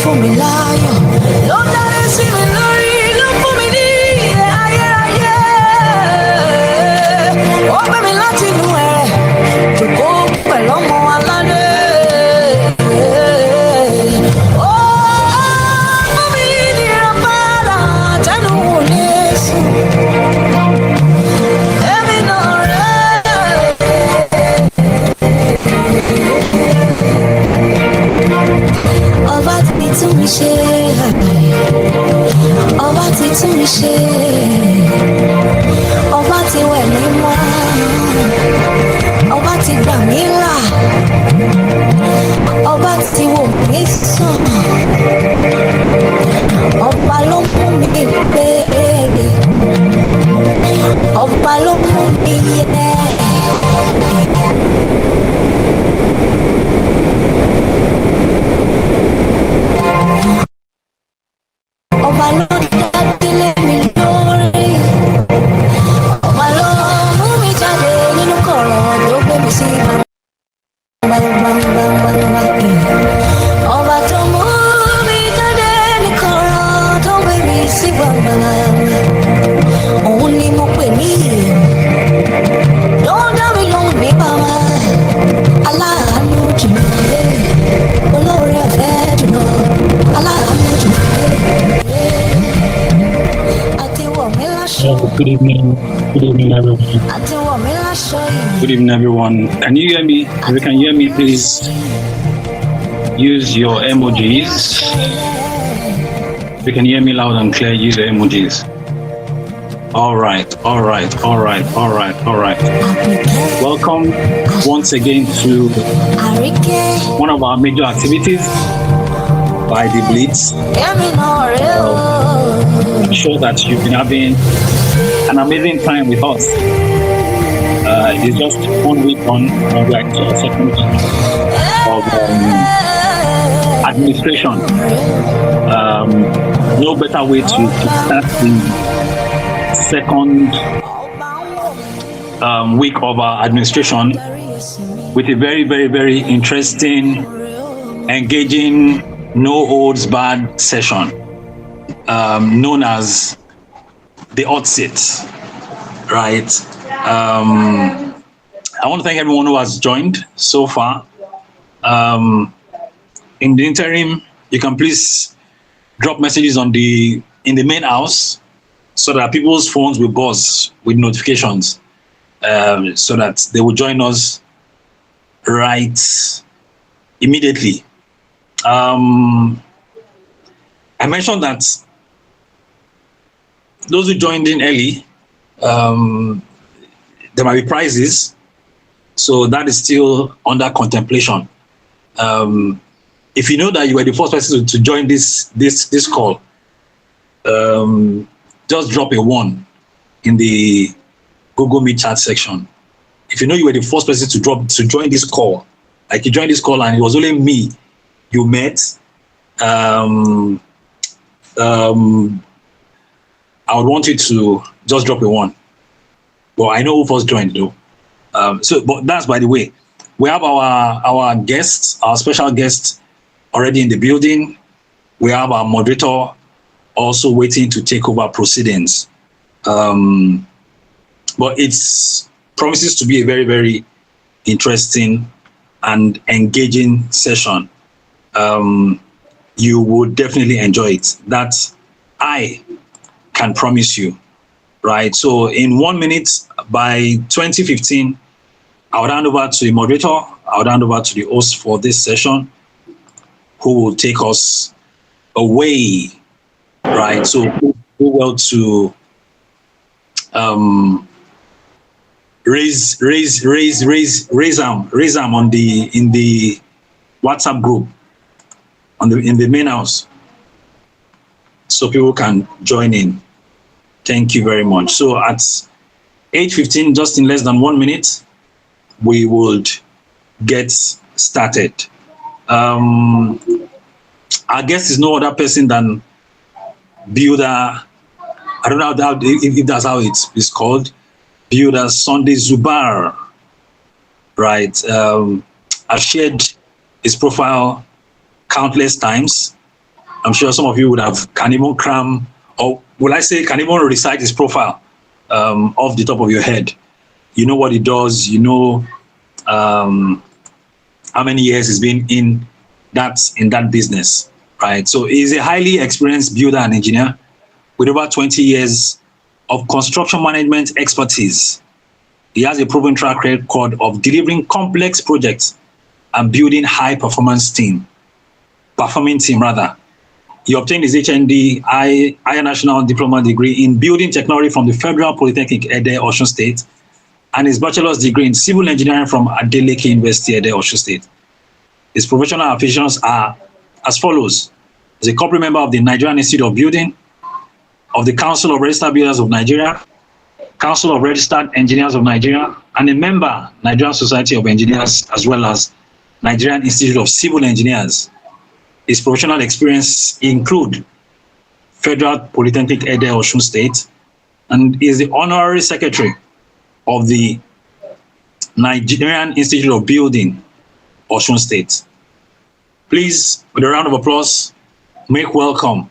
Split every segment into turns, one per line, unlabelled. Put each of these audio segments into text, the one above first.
fún mi láyọ̀, ló dárí sí mi lórí, ló fún mi ní ayérayé. Ó gbé mi láti inú ẹ̀rẹ̀, jòkó pẹ̀lú ọmọ aládé. Ó fún mi ní ìràpadà tẹnu ò lè sùn. Èmi náà rẹ̀. Ọba ti tún mi ṣe, ọba ti tún mi ṣe, ọba ti wẹ̀ mí mọ́, ọba ti gbà mí là, ọba ti wò mí sàn, ọba ló mú mi pé, ọba ló mú mi yẹ. Ọba ló dádélé mi lórí, ọba ló mú mi jáde nínú kọ̀rọ̀ ló gbé mi sí gbangba. Ọba tó mú mi jáde ní kọ̀rọ̀ tó gbé mi sí gbangba. Òun ni mo pè ní ló dá mi lóhùn ní bàbá. Aláàánú jùlọ lé, olóore ọ̀fẹ́ jùlọ, aláàánú jùlọ lé.
Good evening everyone. Good evening everyone. Can you hear me? If you can hear me, please use your emojis. If you can hear me loud and clear, use your emojis. All right. Welcome once again to one of our major activities by the Blitz. I'm sure that you've been having an amazing time with us. It's just 1 week on like second week of administration. No better way to start the second week of our administration with a very interesting, engaging, no holds barred session known as the hot seat, right? I want to thank everyone who has joined so far. In the interim, you can please drop messages in the main house so that people's phones will buzz with notifications, so that they will join us right immediately. I mentioned that those who joined in early, there might be prizes, so that is still under contemplation. If you know that you were the first person to join this call, just drop a 1 in the Google Meet chat section. If you know you were the first person to join this call, like you joined this call and it was only me you met, I would want you to just drop a 1. But I know who first joined though. But that's by the way. We have our guests, our special guests already in the building. We have our moderator also waiting to take over proceedings. But it promises to be a very interesting and engaging session. You will definitely enjoy it. That I can promise you, right? So in 1 minute, by 2015, I would hand over to the moderator, I would hand over to the host for this session, who will take us away, right? So we will to raise them on in the WhatsApp group in the main house, so people can join in. Thank you very much. So at 8:15, just in less than 1 minute, we would get started. Our guest is no other person than Builder. I don't know if that's how it's called. Builder Sunday Zubar, right? I've shared his profile countless times. I'm sure some of you can even cram, or will I say, can even recite his profile off the top of your head. You know what he does. You know how many years he's been in that business, right? So he's a highly experienced builder and engineer with over 20 years of construction management expertise. He has a proven track record of delivering complex projects and building high-performance performing team rather. He obtained his HND, Higher National Diploma degree in Building Technology from the Federal Polytechnic, Ede, Osun State, and his bachelor's degree in Civil Engineering from Adeleke University, Ede, Osun State. His professional affiliations are as follows. He's a corporate member of the Nigerian Institute of Building, of the Council of Registered Builders of Nigeria, Council of Registered Engineers of Nigeria, and a member, Nigerian Society of Engineers, as well as Nigerian Institute of Civil Engineers. His professional experience include Federal Polytechnic, Ede, Osun State, and is the honorary secretary of the Nigerian Institute of Building, Osun State. Please, with a round of applause, make welcome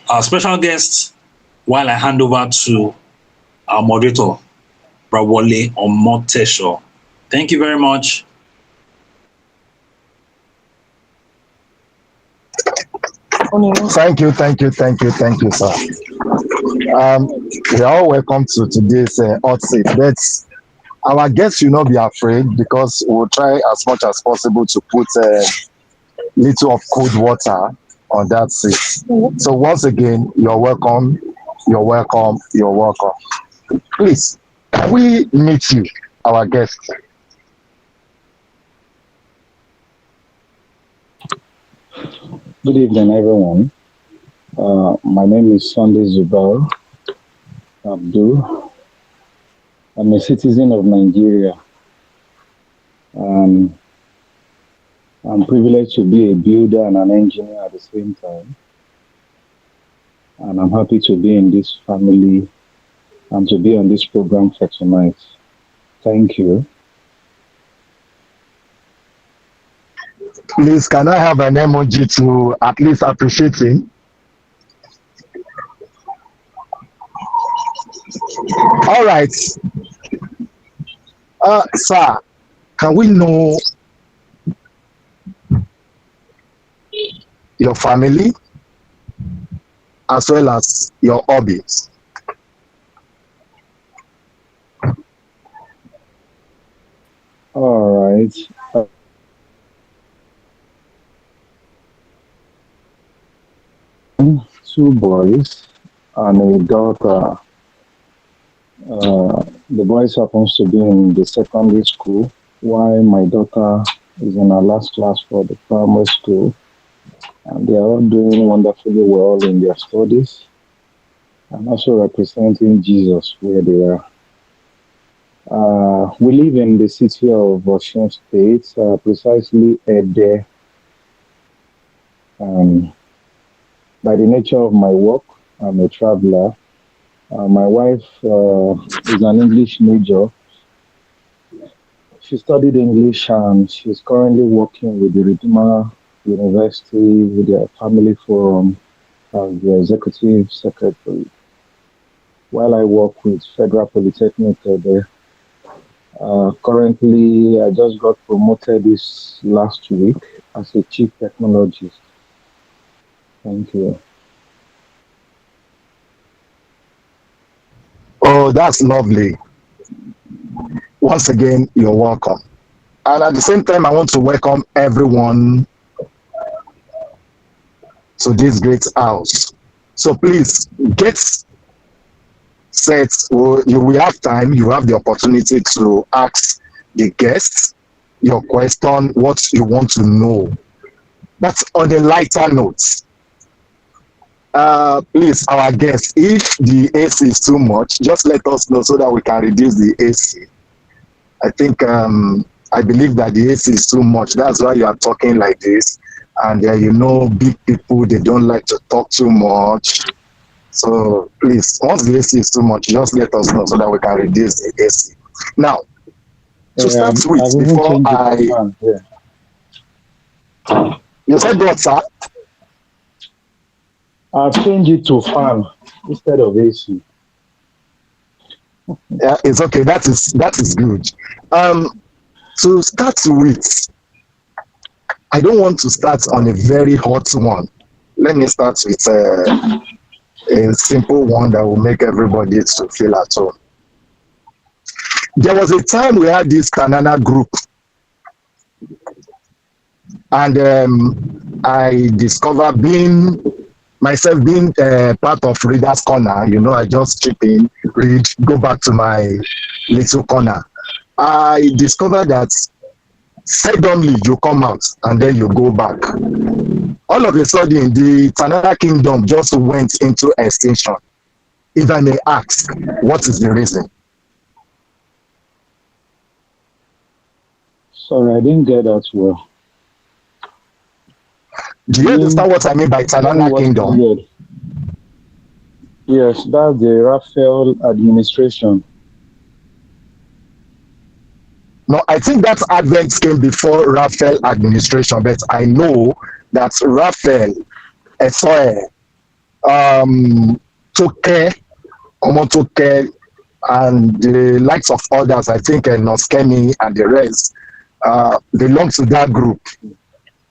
our special guest while I hand over to our moderator, Brawole Omotesho. Thank you very much.
Thank you, sir. You're all welcome to today's hot seat. Our guests should not be afraid because we'll try as much as possible to put a little of cold water on that seat. So once again, you're welcome. Please, can we meet you, our guest?
Good evening, everyone. My name is Sunday Zubair Abdul. I'm a citizen of Nigeria. I'm privileged to be a builder and an engineer at the same time. And I'm happy to be in this family and to be on this program for tonight. Thank you.
Please, can I have an emoji to at least appreciate him? All right. Sir, can we know your family as well as your hobbies?
All right. Two boys and a daughter. The boys happens to be in the secondary school, while my daughter is in her last class for the primary school. And they are all doing wonderfully well in their studies and also representing Jesus where they are. We live in the city of Osun State, precisely Ede. By the nature of my work, I'm a traveler. My wife is an English major. She studied English and she's currently working with the Redeemer University with their family forum as the executive secretary. While I work with Federal Polytechnic there. Currently, I just got promoted this last week as a chief technologist. Thank you.
Oh, that's lovely. Once again, you're welcome. And at the same time, I want to welcome everyone to this great house. So please get set. You will have time. You have the opportunity to ask the guests your question, what you want to know. That's on a lighter note. Please, our guests, if the AC is too much, just let us know so that we can reduce the AC. I think, I believe that the AC is too much. That's why you are talking like this. And big people, they don't like to talk too much. So please, once the AC is too much, just let us know so that we can reduce the AC. Now, to start with, before I... You said what, sir?
I'll change it to fan instead of AC.
Yeah, it's okay. That is good. To start with, I don't want to start on a very hot one. Let me start with a simple one that will make everybody to feel at home. There was a time we had this Kanana group, and I discovered being part of Reader's Corner. I just chip in, read, go back to my little corner. I discovered that suddenly you come out and then you go back. All of a sudden, the Tanana Kingdom just went into extinction. If I may ask, what is the reason?
Sorry, I didn't get that well.
Do you understand what I mean by Tanana Kingdom?
Period? Yes, that's the Raphael administration.
No, I think that advent came before Raphael administration, but I know that Raphael, Esoe, Toke, Omotoke, and the likes of others, I think Noskemi and the rest, belong to that group.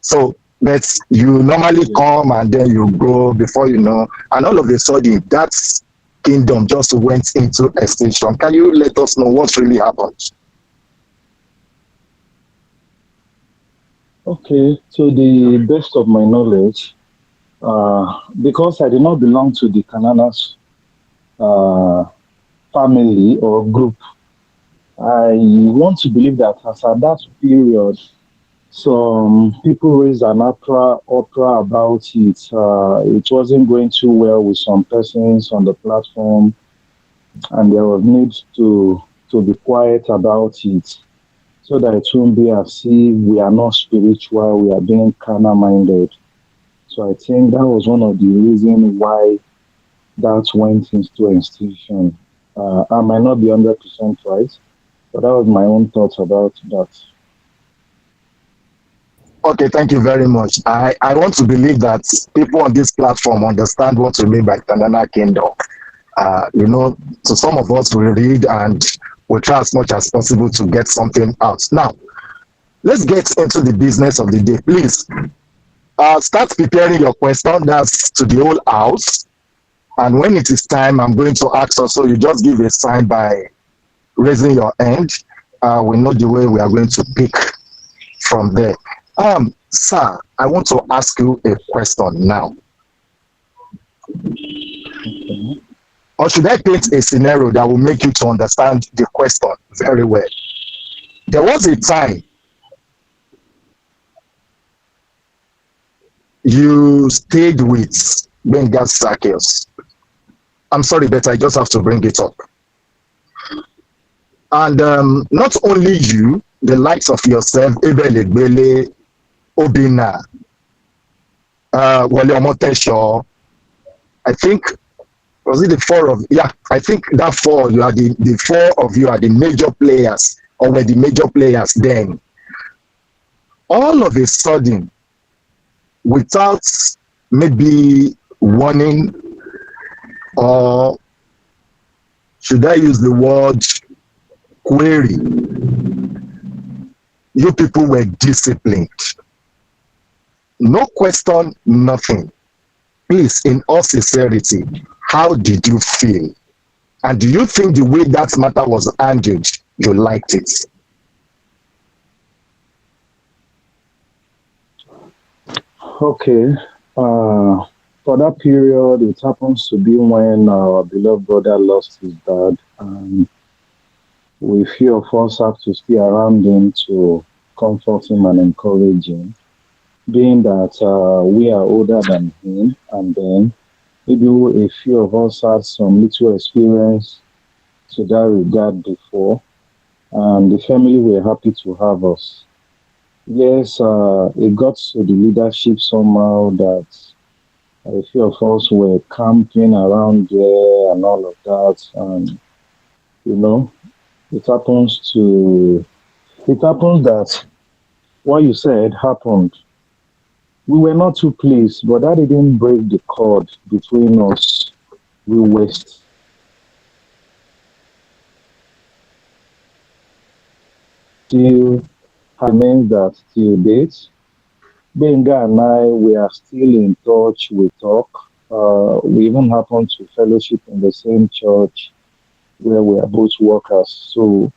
So but you normally come and then you go before you know, and all of a sudden that kingdom just went into extinction. Can you let us know what really happened?
Okay, to the best of my knowledge, because I did not belong to the Kananas family or group, I want to believe that as at that period, some people raised an opera about it. It wasn't going too well with some persons on the platform, and there was need to be quiet about it, so that it won't be as if we are not spiritual, we are being carnal minded. So I think that was one of the reasons why that went into extinction. I might not be 100% right, but that was my own thoughts about that.
Okay, thank you very much. I want to believe that people on this platform understand what we mean by Tanana Kingdom. To some of us, we read and we try as much as possible to get something out. Now, let's get into the business of the day. Please, start preparing your question. That's to the whole house. And when it is time, I'm going to ask also, you just give a sign by raising your hand. We know the way we are going to pick from there. Sir, I want to ask you a question now.
Okay.
Or should I paint a scenario that will make you to understand the question very well? There was a time you stayed with Bengal Zacchaeus. I'm sorry, but I just have to bring it up. And not only you, the likes of yourself, Ebele Gbele, Obina, Wale Omotesho, I think, was it the four of, yeah, I think that four, you are the four of you are the major players, or were the major players then. All of a sudden, without maybe warning, or should I use the word query, you people were disciplined. No question, nothing. Please, in all sincerity, how did you feel? And do you think the way that matter was handled, you liked it?
Okay. For that period, it happens to be when our beloved brother lost his dad, and we few of us have to stay around him to comfort him and encourage him, being that we are older than him, and then maybe a few of us had some little experience to that regard before, and the family were happy to have us. Yes, it got to the leadership somehow that a few of us were camping around there and all of that, and you know, it happens to it happens that what you said happened. We were not too pleased, but that didn't break the cord between us. We were still remains that till date. Benga and I, we are still in touch. We talk. We even happen to fellowship in the same church where we are both workers. So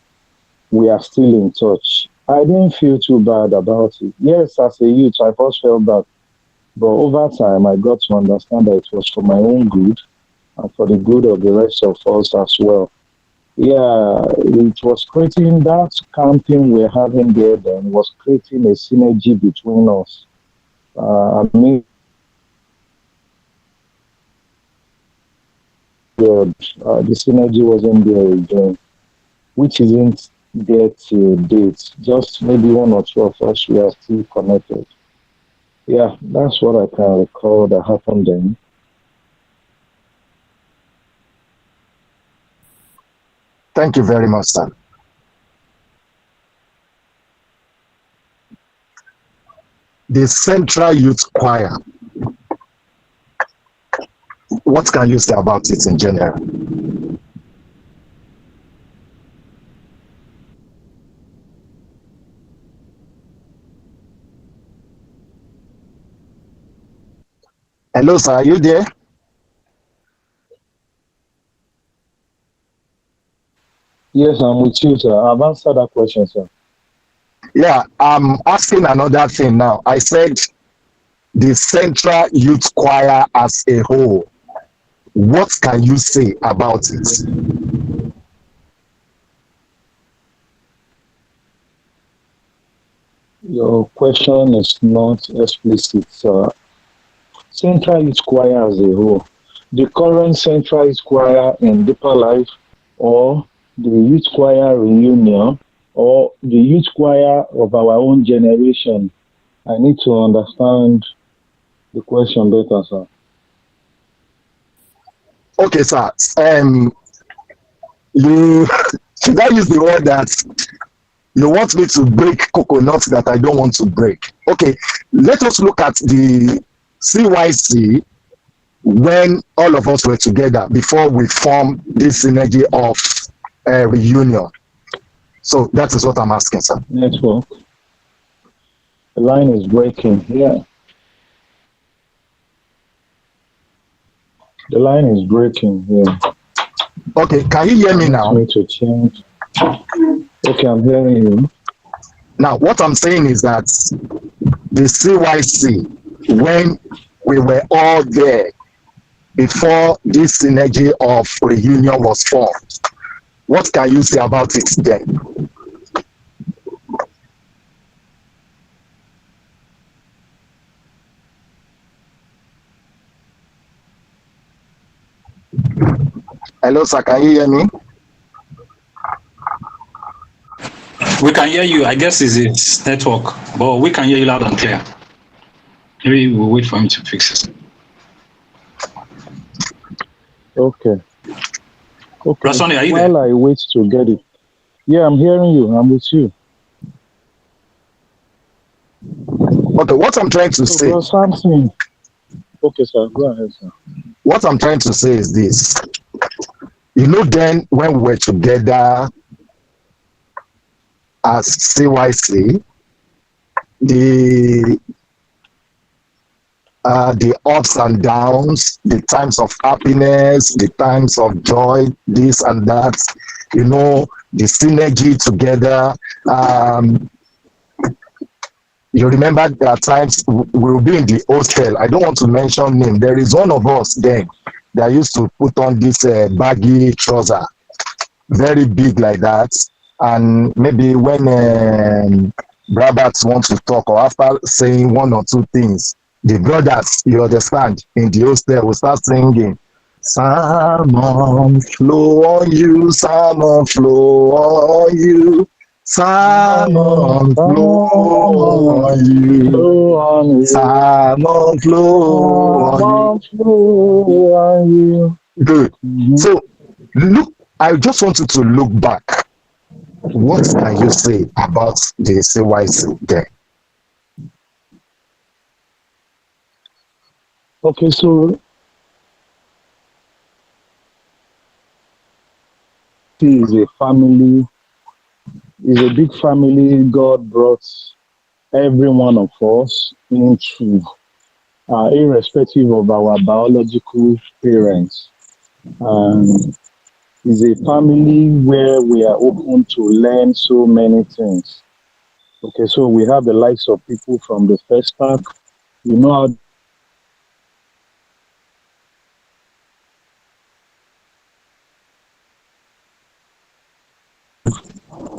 we are still in touch. I didn't feel too bad about it. Yes, as a youth, I first felt bad. But over time, I got to understand that it was for my own good and for the good of the rest of us as well. Yeah, it was creating that camping we're having there then was creating a synergy between us. I mean, the synergy wasn't there again, which isn't there till date. Just maybe one or two of us we are still connected. Yeah, that's what I can recall that happened then.
Thank you very much, sir. The Central Youth Choir. What can you say about it in general? Hello, sir. Are you there?
Yes, I'm with you, sir. I've answered that question, sir.
Yeah, I'm asking another thing now. I said the Central Youth Choir as a whole. What can you say about it?
Your question is not explicit, sir. Central Youth Choir as a whole. The current Central Youth Choir in Deeper Life, or the Youth Choir reunion, or the Youth Choir of our own generation. I need to understand the question better, sir.
Okay, sir. You should I use the word that you want me to break coconuts that I don't want to break? Okay, let us look at the CYC when all of us were together before we formed this synergy of reunion. So that is what I'm asking, sir.
Network. The line is breaking. Yeah. The line is breaking. Yeah.
Okay, can you hear me now?
Me to change. Okay, I'm hearing you.
Now, what I'm saying is that the CYC, when we were all there before this synergy of reunion was formed, what can you say about it then? Hello, sir, can you hear me?
We can hear you. I guess it's network, but we can hear you loud and clear. Maybe we'll wait for him to fix it.
Okay. Okay.
Rasoni, are you
While
there?
I wait to get it. Yeah, I'm hearing you. I'm with you.
Okay, what I'm trying to say.
Something. Okay, sir. Go ahead, sir.
What I'm trying to say is this. You know, then when we were together as CYC, the ups and downs, the times of happiness, the times of joy, this and that, you know, the synergy together. You remember there are times we'll be in the hostel. I don't want to mention name. There is one of us then that used to put on this baggy trouser, very big like that. And maybe when Brabats want to talk or after saying one or two things, the brothers, you understand, in the hostel will start singing, "Salmon flow on you, salmon flow on you. Salmon flow on you, salmon flow on you." Good. So, look, I just wanted to look back. What can you say about the CYC there?
Okay, so he is a family, is a big family God brought every one of us into, irrespective of our biological parents. And is a family where we are open to learn so many things. Okay, so we have the likes of people from the first start. You know how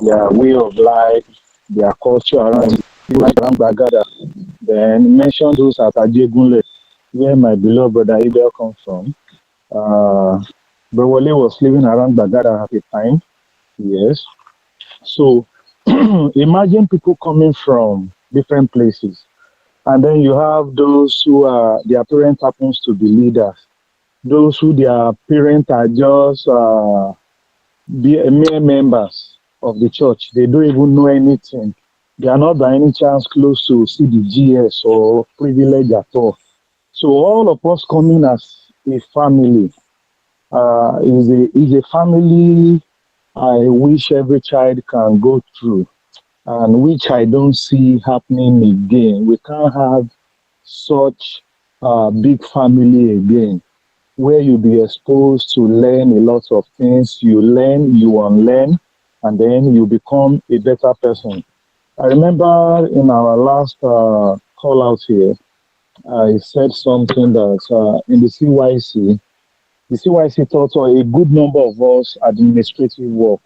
their way of life, their culture around like around Bagada. Then mention those at Ajegunle, where my beloved brother Abel comes from. Uh, Browale was living around Bagada at the time. Yes. So imagine people coming from different places. And then you have those who are, their parent happens to be leaders. Those who their parents are just mere members of the church. They don't even know anything. They are not by any chance close to CDGS or privilege at all. So all of us coming as a family is a family I wish every child can go through, and which I don't see happening again. We can't have such a big family again, where you be exposed to learn a lot of things. You learn, you unlearn, and then you become a better person. I remember in our last call out here, I said something that in the CYC taught a good number of us administrative work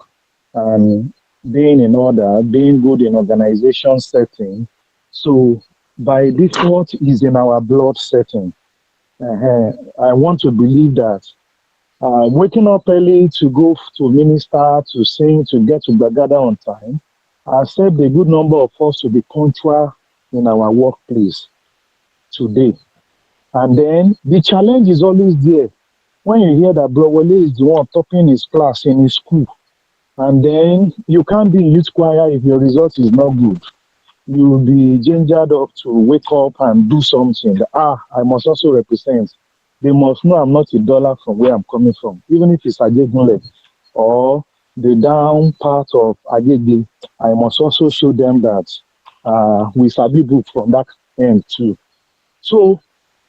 and being in order, being good in organization setting. So by default is in our blood setting. I want to believe that waking up early to go to minister, to sing, to get to Bagada on time, accept a good number of us to be punctual in our workplace today. And then the challenge is always there. When you hear that Bro Wale is the one topping his class in his school, and then you can't be in youth choir if your result is not good. You'll be gingered up to wake up and do something. I must also represent. They must know I'm not a dollar from where I'm coming from, even if it's Ajegunle or the down part of Agege. I must also show them that we sabi book from that end too. So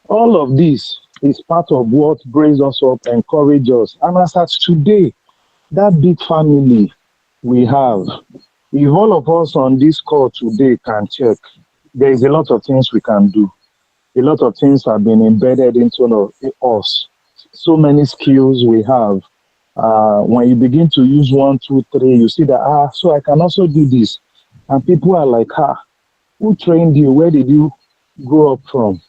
all of this is part of what brings us up, encourage us. And as at today, that big family we have, if all of us on this call today can check, there is a lot of things we can do. A lot of things have been embedded into us. So many skills we have. When you begin to use one, two, three, you see that, so I can also do this. And people are like, who trained you? Where did you grow up from?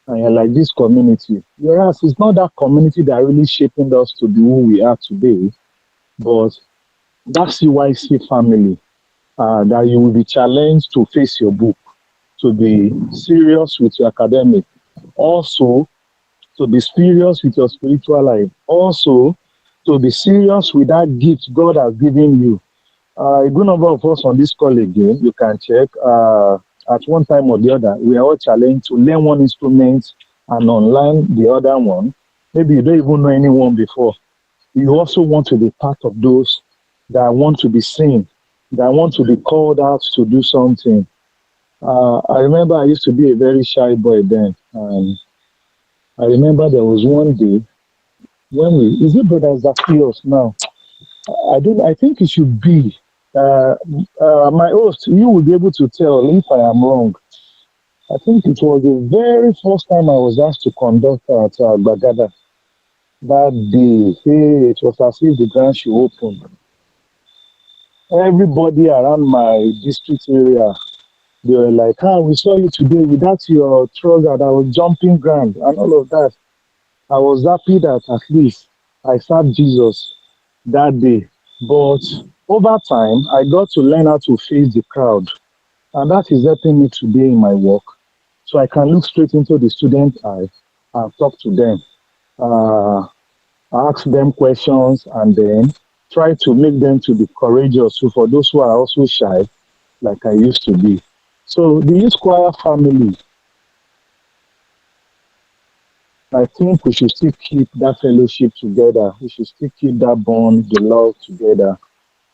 And you're like, this community. Whereas it's not that community that really shaping us to be who we are today, but that CYC family, that you will be challenged to face your book, to be serious with your academic, also to be serious with your spiritual life, also to be serious with that gift God has given you. A good number of us on this call again, you can check, at one time or the other, we are all challenged to learn one instrument and unlearn the other one. Maybe you don't even know anyone before. You also want to be part of those that want to be seen, that want to be called out to do something. I remember I used to be a very shy boy then. I remember there was one day when is it Brother Zacchaeus now? I think it should be. My host, you will be able to tell if I am wrong. I think it was the very first time I was asked to conduct at Bagada. That day, hey, it was as if the ground should open. Everybody around my district area, they were like, we saw you today without your trouser that was jumping ground and all of that. I was happy that at least I served Jesus that day. But over time, I got to learn how to face the crowd. And that is helping me today in my work. So I can look straight into the student eye and talk to them, ask them questions, and then try to make them to be courageous. So for those who are also shy, like I used to be. So the youth choir family I think we should still keep that fellowship together. We should still keep that bond, the love together.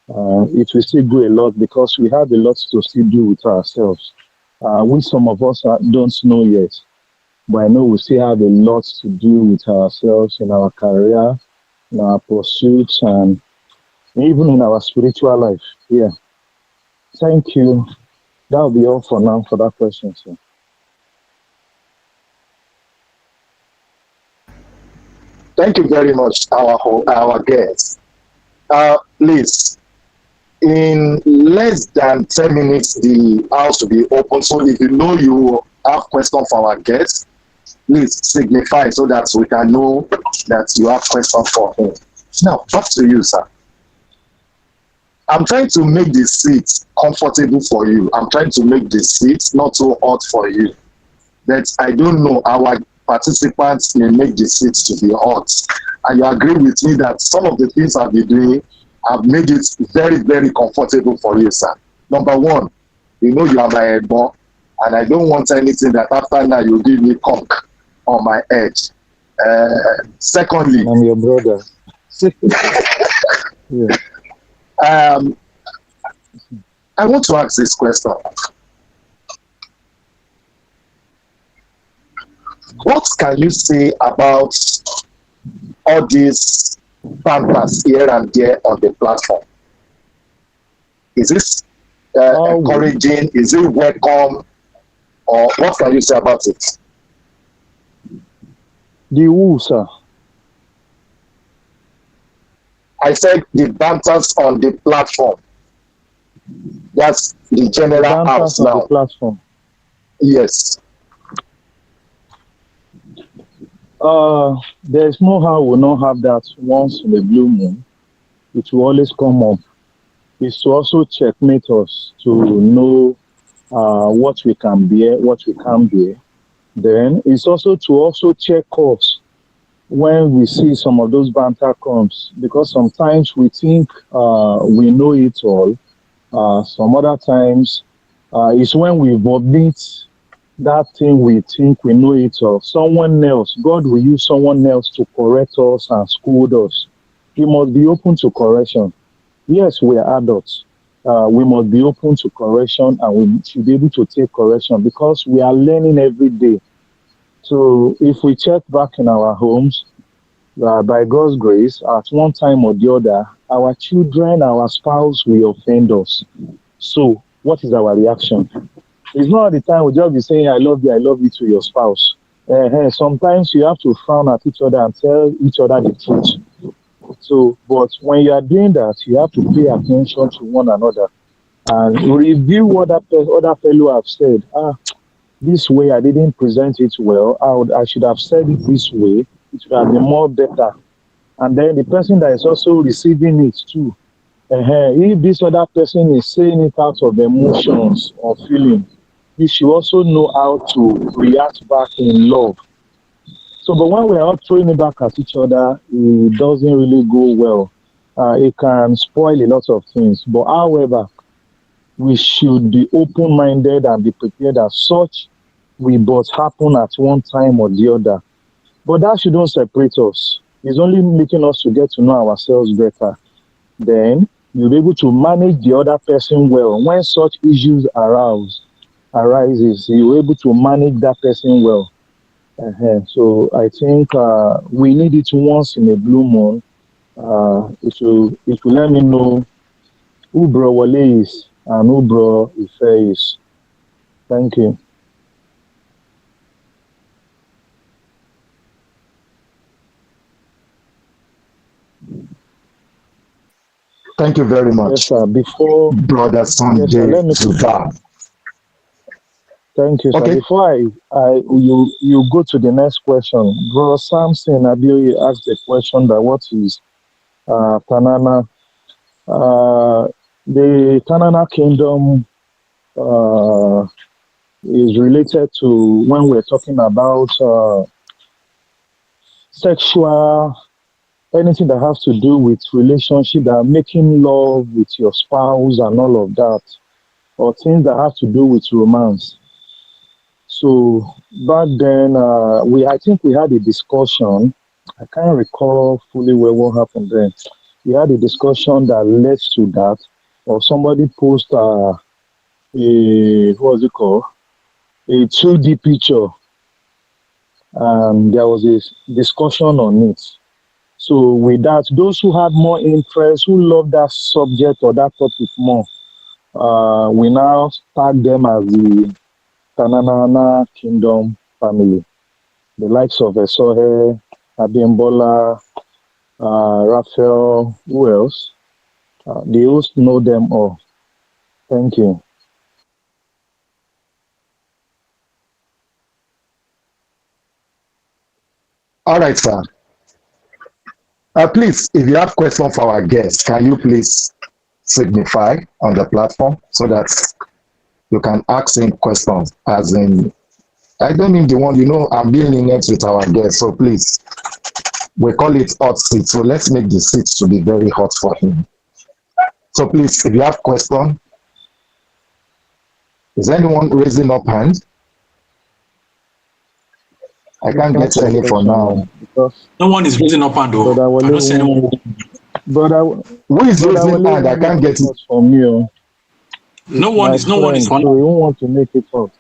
It will still go a lot because we have a lot to still do with ourselves. Which some of us don't know yet, but I know we still have a lot to do with ourselves in our career, in our pursuits, and even in our spiritual life. Yeah. Thank you. That'll be all for now for that question, sir.
Thank you very much, our guest. Please, in less than 10 minutes, the house will be open. So if you know you have questions for our guest, please signify so that we can know that you have questions for him. Now, back to you, sir. I'm trying to make the seat comfortable for you. I'm trying to make the seat not so hot for you. But I don't know, our participants may make the seats to be hot. And you agree with me that some of the things I've been doing have made it very, very comfortable for you, sir. Number one, you know you are my elbow, and I don't want anything that after now you give me conk on my edge. Secondly,
I'm your brother. Yeah.
I want to ask this question. What can you say about all these banters here and there on the platform? Is this encouraging? Is it welcome? Or what can you say about it?
The who, sir?
I said the banters on the platform. That's the general house now.
The platform.
Yes.
There's no how we'll not have that once in a blue moon. It will always come up. It's to also checkmate us to know what we can bear, what we can't bear. Then it's also to check us when we see some of those banter comes, because sometimes we think we know it all. Some other times it's when we vomit that thing we think we know it all. Someone else, God will use someone else to correct us and scold us. We must be open to correction. Yes, we are adults. We must be open to correction, and we should be able to take correction because we are learning every day. So if we check back in our homes, by God's grace, at one time or the other, our children, our spouse will offend us. So what is our reaction? It's not all the time we just be saying, I love you to your spouse. Sometimes you have to frown at each other and tell each other the truth. So, but when you are doing that, you have to pay attention to one another and review what other fellow have said. This way I didn't present it well. I should have said it this way. It would have been more better. And then the person that is also receiving it too. If this other person is saying it out of emotions or feelings, he should also know how to react back in love. So, but when we are all throwing it back at each other, it doesn't really go well. It can spoil a lot of things. But however, we should be open-minded and be prepared as such. We both happen at one time or the other. But that shouldn't separate us. It's only making us to get to know ourselves better. Then you'll be able to manage the other person well. When such issues arises, you're able to manage that person well. So I think we need it once in a blue moon. It will let me know who Bro Wale is and who Bro Ife is. Thank you.
Thank you very much.
Yes, sir. Before
Brother Sunday,
yes, sir, thank you, sir. Okay. Before you go to the next question, Bro Samson Abioye asked a question that what is Tanana? The Tanana kingdom is related to when we're talking about sexual, anything that has to do with relationship, that making love with your spouse and all of that, or things that have to do with romance. So back then, I think we had a discussion. I can't recall fully well what happened then. We had a discussion that led to that, or somebody posted what was it called? A 2D picture, and there was a discussion on it. So with that, those who had more interest, who loved that subject or that topic more, we now tag them as the Tanana Kingdom family. The likes of Esohe, Abimbola, Raphael, who else? They also know them all. Thank you.
All right, sir. Please, if you have questions for our guests, can you please signify on the platform so that you can ask him questions? As in, I don't need the one, I'm being lenient with our guests, so please, we call it hot seat. So let's make the seats to be very hot for him. So please, if you have questions, is anyone raising up hand? I can't get any for now.
No one is raising up hand, though. I don't see anyone.
Who is raising hand? I can't get it
from you.
No one is.
So you won't want to make it hot.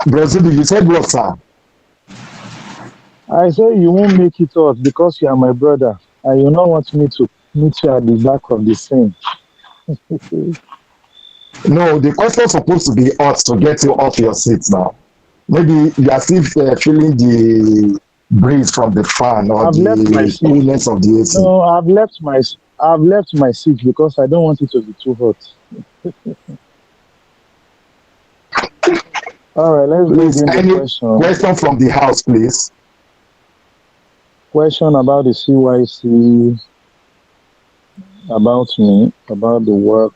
Brazil, you said what, sir?
I say you won't make it hot because you are my brother, and you don't want me to meet you at the back of the scene.
No, the question is supposed to be hot to get you off your seat now. Maybe you are still feeling the breeze from the fan or the coolness of the AC.
No, I've left my seat because I don't want it to be too hot. All right, let's begin the question.
Question from the house, please.
Question about the CYC, about me, about the work.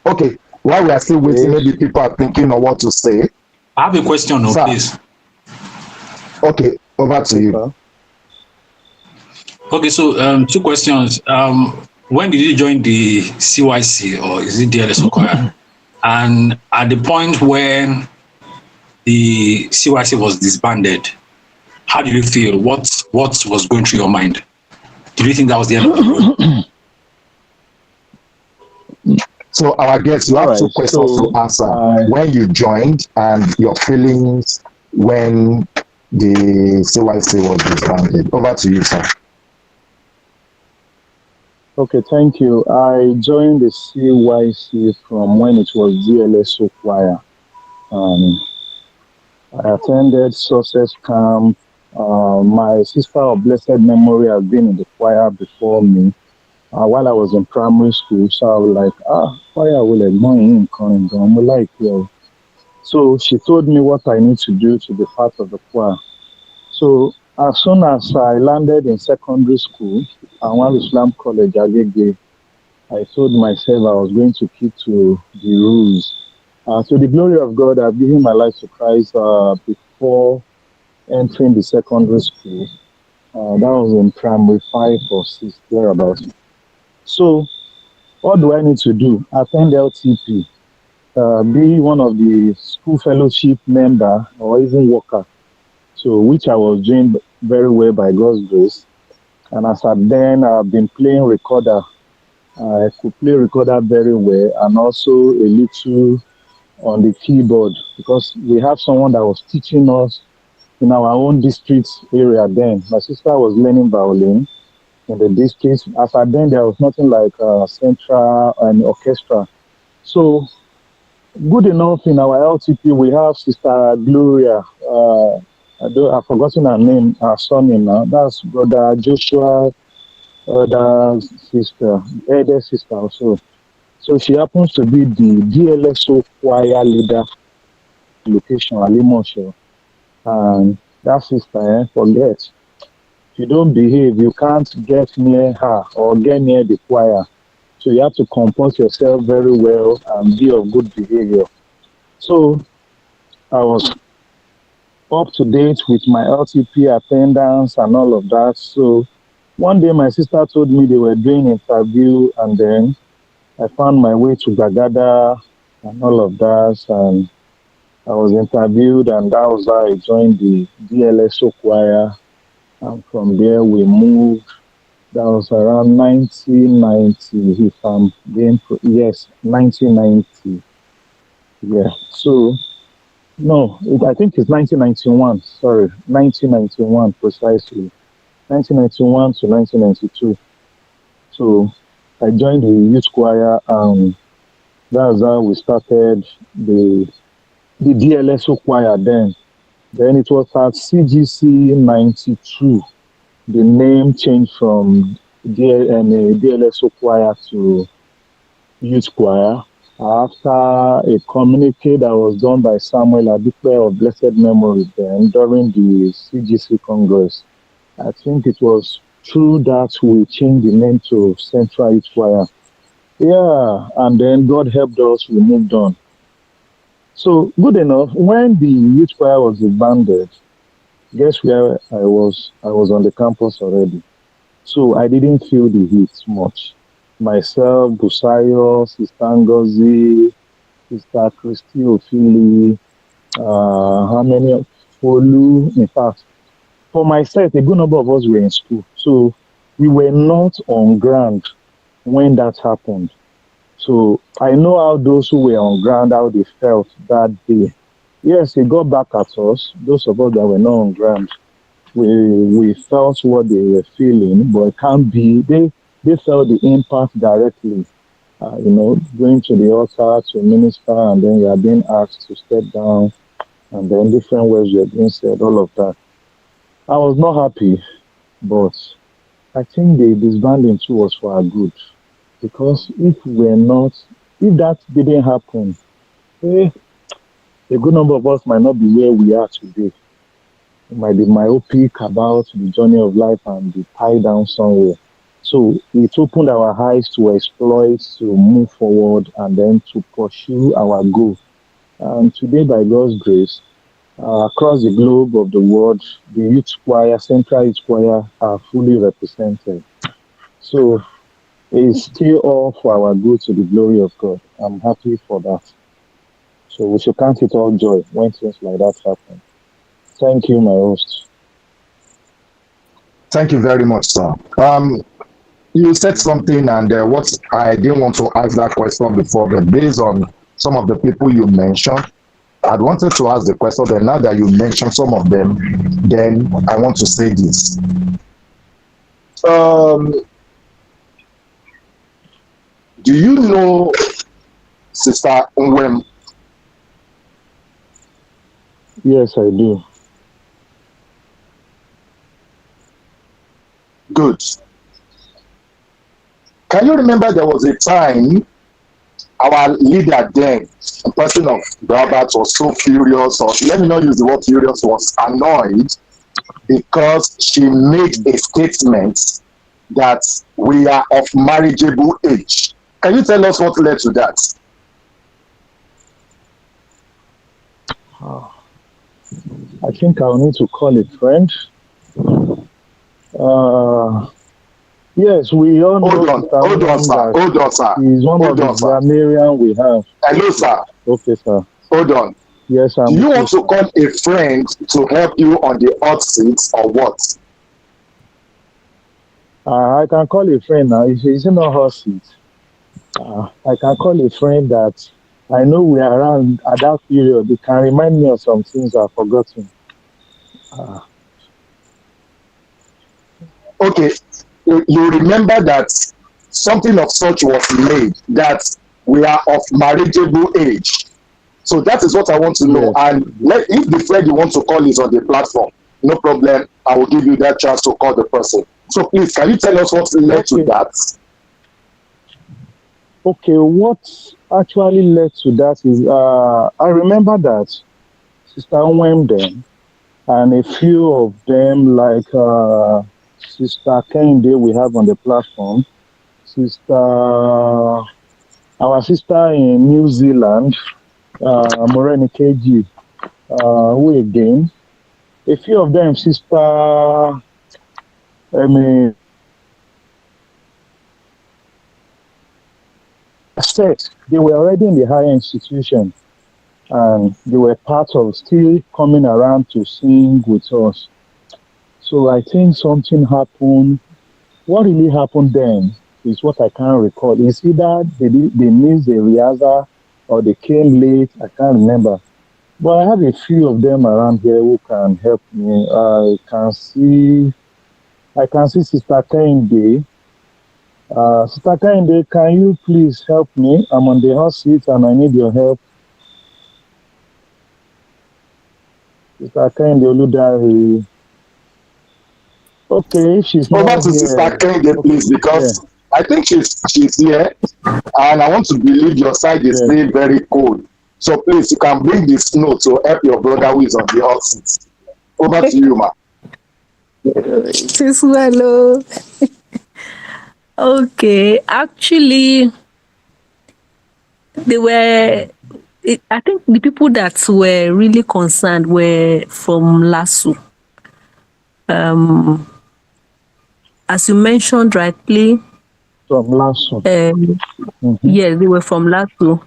Okay, while we are still waiting, maybe people are thinking of what to say.
I have a question, please.
Okay, over to you.
Okay, so 2 questions. When did you join the CYC, or is it DLS Okoya? And at the point when the CYC was disbanded, how did you feel? What was going through your mind? Did you think that was the end of the road?
So our guests, you have 2 questions to answer. When you joined and your feelings when the CYC was disbanded. Over to you, sir.
Okay, thank you. I joined the CYC from when it was DLS Choir. I attended Success Camp. My sister of blessed memory has been in the choir before me while I was in primary school. So I was like, choir will in like you. So she told me what I need to do to be part of the choir. So as soon as I landed in secondary school, Anwar Islam College, Agege, I told myself I was going to keep to the rules. To the glory of God, I've given my life to Christ before entering the secondary school. That was in primary 5 or 6, thereabouts. So what do I need to do? Attend LTP, be one of the school fellowship member or even worker. So which I was doing very well by God's grace. And as at then, I've been playing recorder. I could play recorder very well, and also a little on the keyboard, because we have someone that was teaching us in our own district area then. My sister was learning violin in the district. As at then, there was nothing like central and orchestra. So good enough in our LTP, we have Sister Gloria. I've forgotten her name, her surname now. That's Brother Joshua, elder sister also. So she happens to be the DLSO choir leader location, Alimosho. And that sister, forget. If you don't behave, you can't get near her or get near the choir. So you have to compose yourself very well and be of good behavior. So I was up to date with my LTP attendance and all of that. So One day, my sister told me they were doing interview, and then I found my way to Bagada and all of that, and I was interviewed, and that was how I joined the DLSO choir. And from there, we moved. That was around 1990, if I'm being, yes, 1990. Yeah. So, no, I think it's 1991. Sorry, 1991 precisely. 1991 to 1992. So, I joined the youth choir, and that's how we started the DLSO choir then. Then it was at CGC 92. The name changed from DLSO choir to youth choir. After a communique that was done by Samuel Adupe of blessed memory then during the CGC Congress, I think it was through that we changed the name to Central Youth Choir. Yeah, and then God helped us, we moved on. So good enough. When the youth choir was disbanded, guess where I was? I was on the campus already. So I didn't feel the heat much. Myself, Busayo, Sister Ngozi, Sister Christy Ophili, how many of Olu, in fact, for myself, a good number of us were in school. So we were not on ground when that happened. So I know how those who were on ground, how they felt that day. Yes, it got back at us, those of us that were not on ground. We felt what they were feeling, but it can't be, they felt the impact directly. Going to the altar to minister, and then you are being asked to step down, and then different words were being said, all of that. I was not happy, but I think the disbanding too was for our good. Because if that didn't happen, a good number of us might not be where we are today. It might be myopic about the journey of life and be tied down somewhere. So it opened our eyes to exploit, to move forward, and then to pursue our goal. And today, by God's grace, across the globe of the world, the youth choir, Central Youth Choir, are fully represented. So it's still all for our good to the glory of God. I'm happy for that. So we should count it all joy when things like that happen. Thank you, my host.
Thank you very much, sir. You said something, and what I didn't want to ask that question before, but based on some of the people you mentioned, I'd wanted to ask the question, but now that you mentioned some of them, then I want to say this. Do you know Sister Nwem?
Yes, I do.
Good. Can you remember there was a time our leader then, the person of Robert, was so furious, or let me not use the word furious, was annoyed because she made a statement that we are of marriageable age. Can you tell us what led to that?
I think I'll need to call a friend. Yes, we all know.
Hold on, sir.
He's one of the grammarian we have.
Hello, sir.
Okay, sir.
Hold on.
Yes,
do you want to call a friend to help you on the hot seat, or what?
I can call a friend now. It's not hot seat. I can call a friend that I know we are around at that period. It can remind me of some things I've forgotten.
Okay, you remember that something of such was made, that we are of marriageable age. So that is what I want to know. Yes. And if the friend you want to call is on the platform, no problem. I will give you that chance to call the person. So please, can you tell us what led to that?
Okay, what actually led to that is I remember that Sister Nwem then, and a few of them like Sister Kende we have on the platform, our sister in New Zealand, Moreni KG, who again, a few of them, Sister set. They were already in the higher institution, and they were part of still coming around to sing with us. So I think something happened. What really happened then is what I can't recall. It's either they missed the rehearsal or they came late. I can't remember. But I have a few of them around here who can help me. I can see Sister Kehinde. Sister Kehinde, can you please help me? I'm on the hot seat and I need your help. Sister Kehinde Oludari. Okay, she's
Over
not
to Sister
here.
Kehinde, please, because I think she's here, and I want to believe your side is still very cold. So please, you can bring the snow to help your brother who is on the hot seat. Over to you, ma.
It is well. Okay, actually, they were. I think the people that were really concerned were from LASU. As you mentioned rightly,
From LASU.
yes, they were from LASU,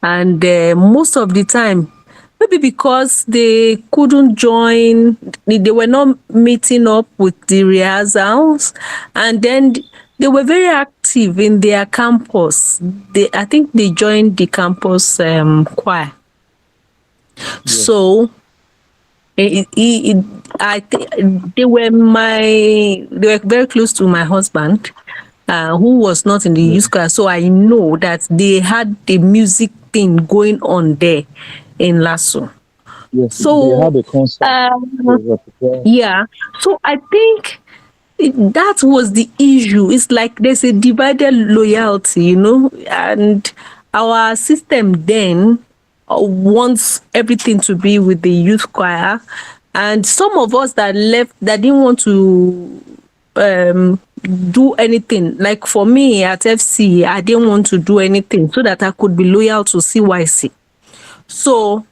and most of the time, maybe because they couldn't join, they were not meeting up with the rehearsals, and then they were very active in their campus. I think they joined the campus choir. Yes. So I think they were very close to my husband, who was not in the youth choir. So I know that they had the music thing going on there in LASU.
Yes,
so
they had a concert.
Yeah. So I think that was the issue. It's like there's a divided loyalty, and our system then wants everything to be with the youth choir, and some of us that left that didn't want to do anything. Like for me at FC, I didn't want to do anything so that I could be loyal to CYC. So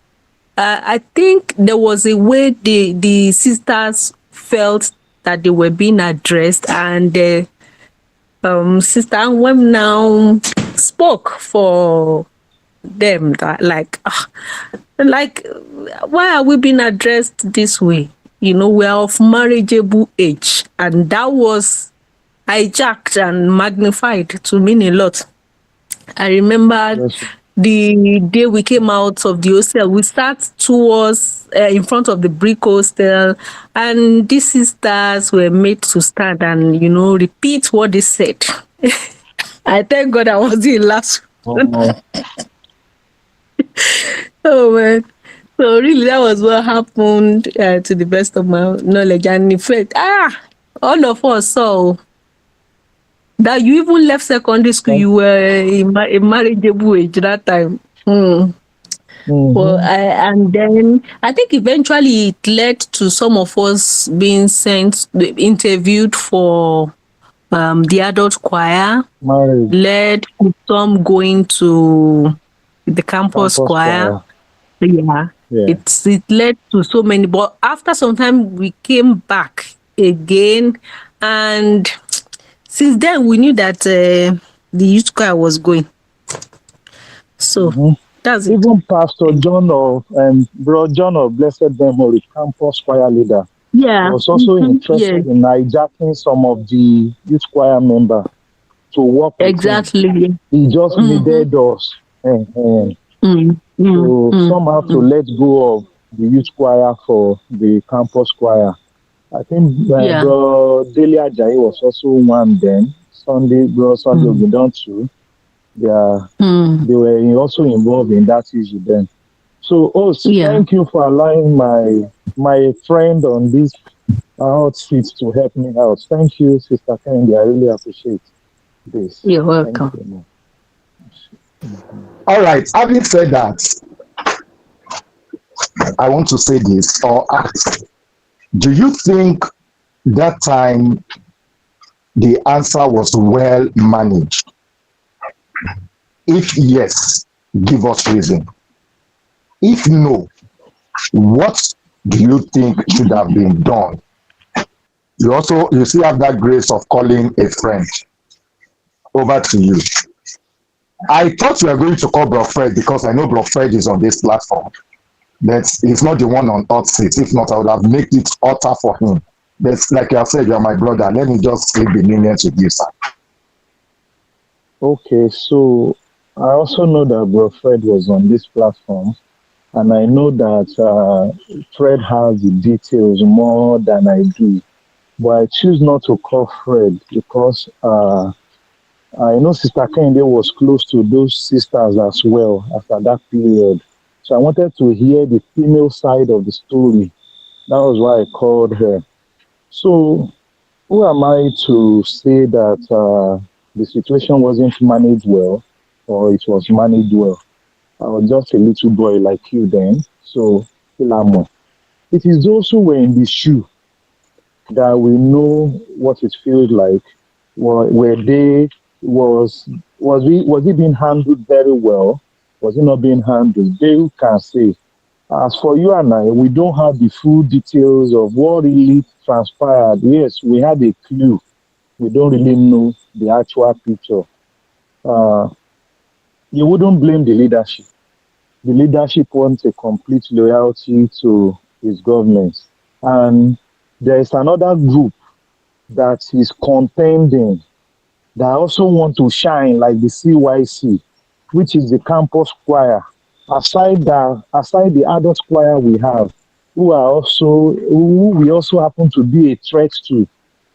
I think there was a way the sisters felt that they were being addressed, and Sister Anwem now spoke for them that like why are we being addressed this way? We're of marriageable age, and that was hijacked and magnified to mean a lot. I remember the day we came out of the hostel, we sat towards in front of the brick hostel, and these sisters were made to stand and repeat what they said. I thank God I was in last. Oh man. So really that was what happened to the best of my knowledge. And in fact, all of us saw that you even left secondary school, you were in a marriageable age that time. Well, and then I think eventually it led to some of us being interviewed for the adult choir, led to some going to the campus choir. Yeah. It led to so many, but after some time we came back again, and since then we knew that the youth choir was going. So that's it.
Even Pastor John and Bro John of Blessed Memory, campus choir leader, was also interested in hijacking some of the youth choir members to work with him. He just needed us. So somehow to let go of the youth choir for the campus choir. I think Bro Delia Ajayi was also one then. Sunday Ogundon too. They were also involved in that issue then. So thank you for allowing my friend on this hot seat to help me out. Thank you, Sister Kehinde. I really appreciate this.
You're welcome.
You.
All right. Having said that, I want to say this or ask: do you think that time the answer was well managed? If yes, give us reason. If no, what do you think should have been done? You still have that grace of calling a friend. Over to you. I thought you were going to call Bro Fred because I know Bro Fred is on this platform. But he's not the one on hot seat. If not, I would have made it hotter for him. But like you have said, you are my brother. Let me just sleep the lenient with you, sir.
Okay, so I also know that Bro Fred was on this platform, and I know that Fred has the details more than I do. But I choose not to call Fred because I know Sister Kende was close to those sisters as well after that period. So I wanted to hear the female side of the story. That was why I called her. So who am I to say that the situation wasn't managed well or it was managed well? I was just a little boy like you then. So, Ilamo. It is those who were in the shoe that we know what it feels like. Were they was it being handled very well? Was it not being handled? They who can say. As for you and I, we don't have the full details of what really transpired. Yes, we had a clue. We don't really know the actual picture. Uh, you wouldn't blame the leadership. The leadership wants a complete loyalty to his government. And there is another group that is contending that also want to shine like the CYC, which is the campus choir. Aside the adult choir we have, who we also happen to be a threat to,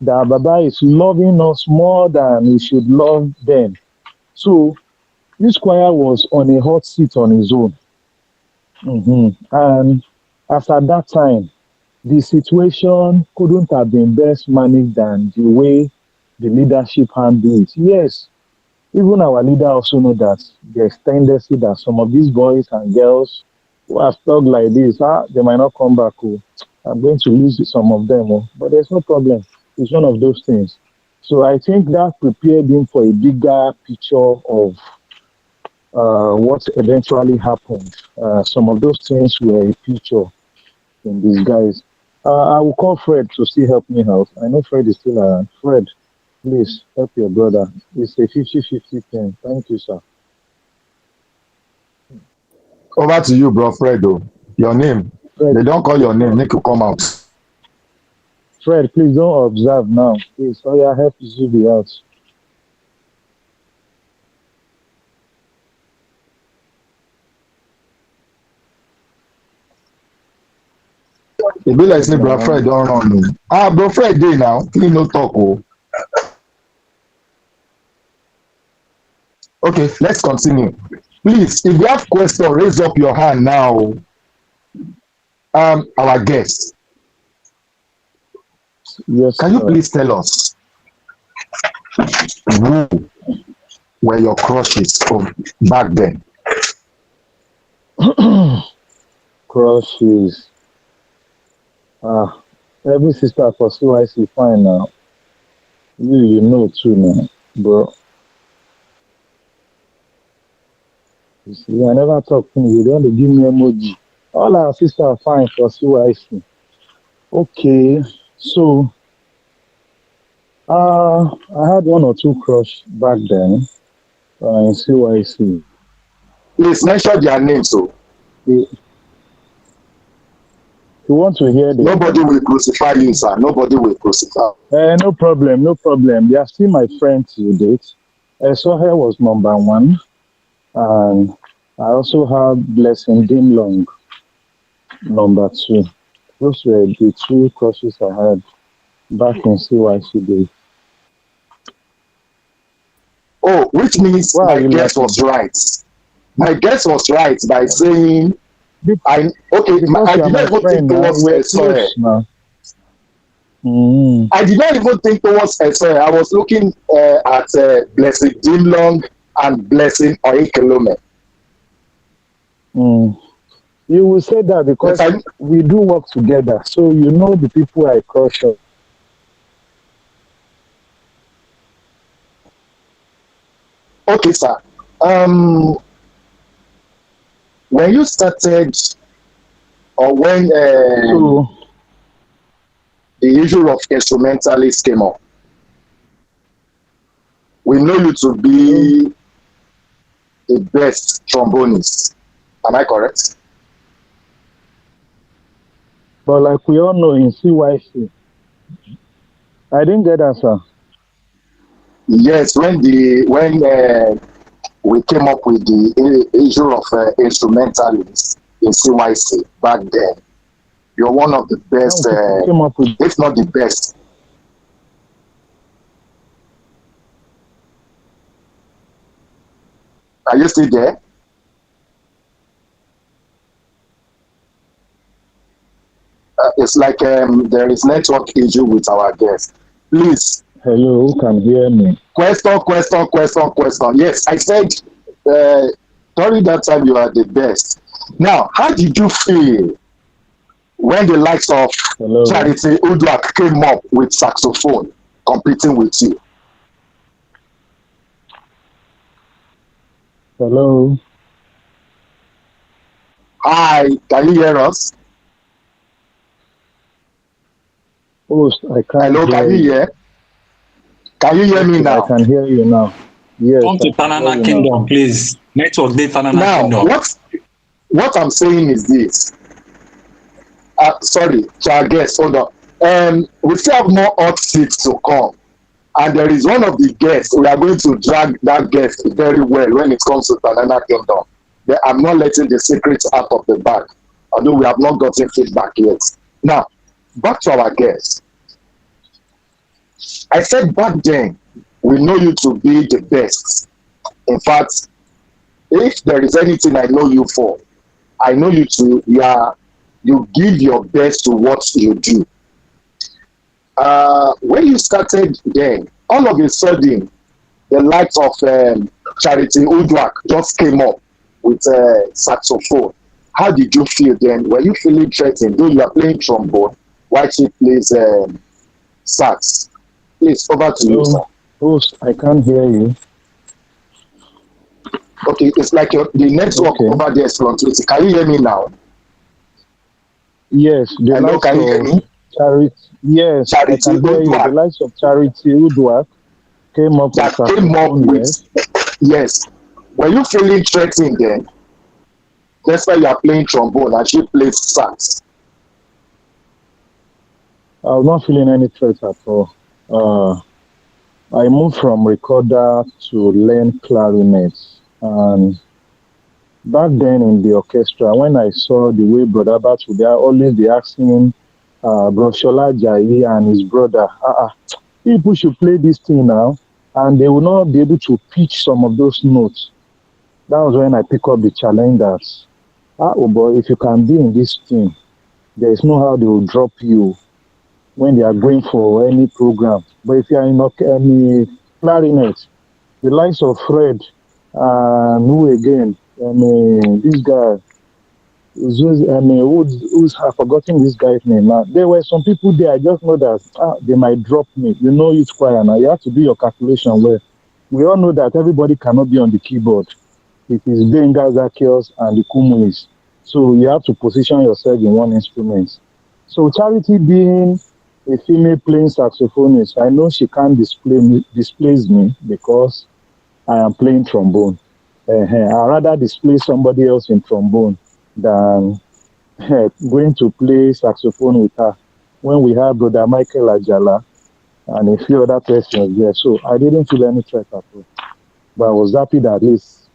that Baba is loving us more than we should love them. So this choir was on a hot seat on his own. And after that time, the situation couldn't have been best managed than the way the leadership handled it. Yes, even our leader also know that there's tendency that some of these boys and girls who are stuck like this, they might not come back. Oh. I'm going to lose some of them, oh. But there's no problem. It's one of those things. So I think that prepared him for a bigger picture of what eventually happened. Some of those things were a feature in disguise. I will call Fred to still help me out. I know Fred is still around. Fred, please help your brother. It's a 50-50 thing. Thank you, sir.
Over to you, Bro Fredo. Your name.
Fred,
They don't call your name. Make you come out.
Fred, please don't observe now. Please, oh yeah, help you be out.
E be like say Bro Fred don run o. Bro Fred dey now. He no talk o. Okay, let's continue. Please, if you have question, raise up your hand now. Our guest,
Yes,
can you please tell us who were your crushes of back then?
crushes. Every sister for CYC fine now. You know too now, bro. You see, I never talk to you. They want to give me emoji. All our sisters are fine for CYC. Okay, so I had one or two crush back then in CYC.
Please mention their names o.
You, you want to hear them?
Nobody will crucify you, sir. Nobody will crucify.
No problem, no problem. They are still my friends to date. Soher was number one, and I also have Blessing Dimlong number two. Those were the two crushes I had back in CYC days.
Oh, which means
Why are
my
you
guess was
laughing?
right. My guess was right by saying I
Because
did
you
not
are my
even think
friend now.
towards
We're
Soher.
close now. Mm.
I did not even think towards Soher. I was looking at Blessing Dimlong and Blessing Oyekelome.
Mm. You will say that because we do work together, so you know the people I crush on.
Okay, sir. When you started, or when
So
the issue of instrumentalists came up, we know you to be the best trombonist. Am I correct?
But like we all know in CYC, I didn't get that, sir.
Yes, when we came up with the issue of instrumentalists in CYC back then, you're one of the best,
Came up with
if not the best. Are you still there? It's like there is network issue with our guest. Please.
Hello, who can hear me?
Question. Yes, I said during that time you are the best. Now, how did you feel when the likes of Charity Uduak came up with saxophone competing with you?
Hello.
Hi, can you hear us?
Host, I can't
Hello,
hear
can you hear? Can you hear me now?
I can hear you now. Yes.
Come to Tanana Kingdom, please. Network day Tanana Kingdom.
Now, what I'm saying is this. Sorry, to our guests, hold on. We still have more hot seats to come. And there is one of the guests, we are going to drag that guest very well when it comes to Tanana Kingdom. I'm not letting the secrets out of the bag, although we have not gotten feedback yet. Now, back to our guests. I said back then, we know you to be the best. In fact, if there is anything I know you for, I know you to, you give your best to what you do. When you started then, all of a sudden, the likes of Charity Uduak just came up with saxophone. How did you feel then? Were you feeling threatened? Though you are playing trombone, while she plays sax. Please, over to you, sir.
Host, I can't hear you.
Okay, it's like the network over there is fluctuating. Can you hear me now?
Yes.
Hello, can you hear me?
Charity, yes,
Charity
I can hear you. The likes of Charity Uduak came up
with yes. Were you feeling threatened then? That's why you are playing trombone and she plays sax.
I was not feeling any threat at all. I moved from recorder to learn clarinet, and back then in the orchestra, when I saw the way Brother Batu, they are always be asking Broshola Jai and his brother, people should play this thing now, and they will not be able to pitch some of those notes. That was when I picked up the challenge that, oh boy, if you can be in this thing, there is no how they will drop you when they are going for any program. But if you are in any clarinet, the likes of Fred, who again, this guy, I've forgotten this guy's name now. There were some people there, I just know that they might drop me. You know it's choir now. You have to do your calculation well. We all know that everybody cannot be on the keyboard. It is Benga, Zacchaeus, and the Kumuis. So you have to position yourself in one instrument. So Charity being a female playing saxophonist, I know she can't displace me because I am playing trombone. I'd rather display somebody else in trombone than going to play saxophone with her when we have Brother Michael Ajala and a few other persons there. So I didn't feel any threat at all. But I was happy that at least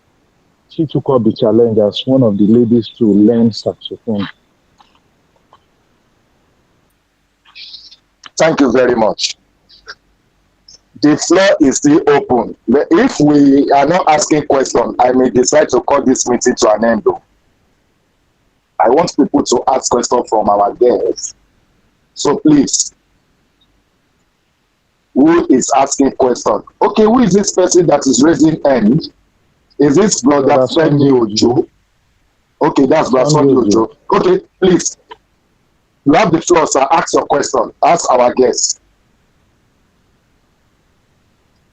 she took up the challenge as one of the ladies to learn saxophone.
Thank you very much. The floor is still open. But if we are not asking questions, I may decide to call this meeting to an end. I want people to ask questions from our guests. So please, who is asking questions? Okay, who is this person that is raising hand? Is this Brother Femi Ojo? Okay, that's Brother Femi Ojo. Okay, please. You have the floor, sir. Ask your question. Ask our guests.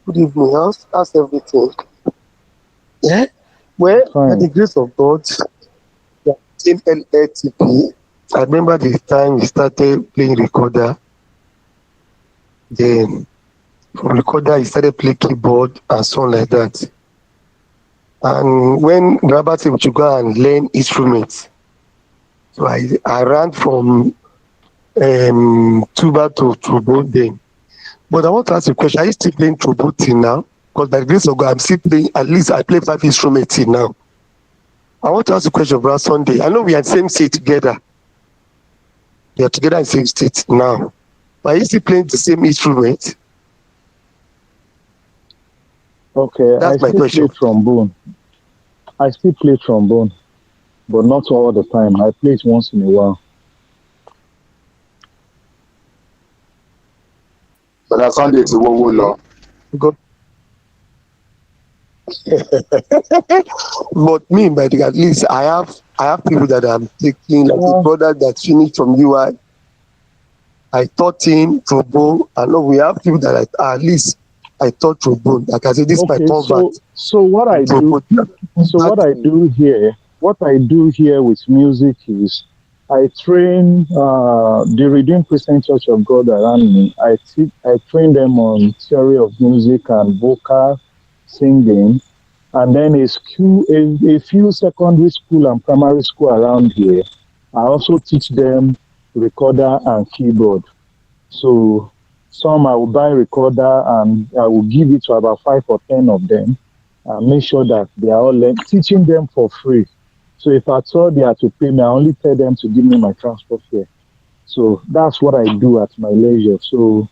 Good evening. How's everything? Yeah. Well, by the grace of God, in LATP, I remember the time we started playing recorder. Then from recorder, he started playing keyboard and so on like that. And when Grandpa said we should go and learn instruments, so I ran from tuba to trombone then. But I want to ask you a question. Are you still playing trombone till now? Because by the grace of God, I'm still playing, at least I play 5 instruments till now. I want to ask a question about Sunday. I know we are in the same state together. We are together in the same state now. But are you still playing the same instrument?
Okay,
That's my
I
question.
still play trombone, but not all the time. I play it once in a while.
But that's Sunday to Wolo.
Because but me, by the at least I have people that I'm taking, like a brother that finished from UI. I taught him trombone. I know we have people that at least I taught trombone. Like I said, this is my convert.
So what I do here with music is I train the Redeemed Christian Church of God around me. I train them on theory of music and vocal singing, and then a few secondary school and primary school around here. I also teach them recorder and keyboard. So some I will buy recorder and I will give it to about 5 or 10 of them and make sure that they are all teaching them for free. So if I told they are to pay me, I only tell them to give me my transport fare. So that's what I do at my leisure. So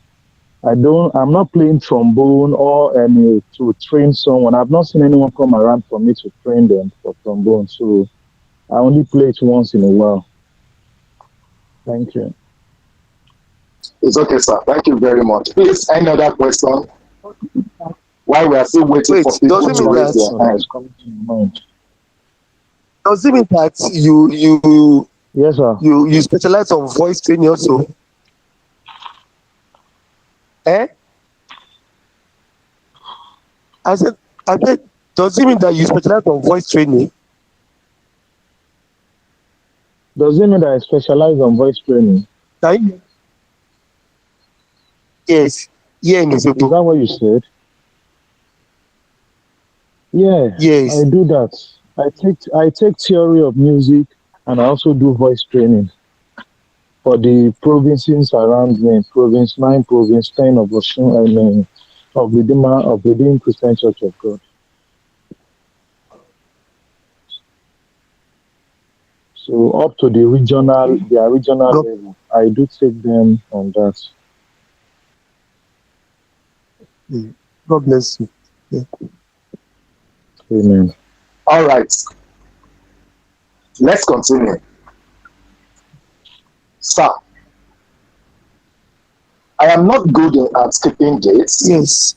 I'm not playing trombone or any to train someone. I've not seen anyone come around for me to train them for trombone. So I only play it once in a while. Thank you.
It's okay, sir. Thank you very much. Please, any other question? While we are still waiting for people to raise their hands.
Does it mean that you
Yes, sir.
You specialize on voice training also? I said, does it mean that you specialize on voice training?
Does it mean that I specialize on voice training?
Yes. Yeah,
Is that what you said? Yeah.
Yes.
I do that. I take theory of music and I also do voice training for the provinces around me, Province 9, Province 10 of Osun, of Redeemed Christian Church of God. So up to their regional level, I do take them on that.
God bless you. Yeah.
Amen.
All right. Let's continue. Sir, I am not good at skipping dates.
Yes.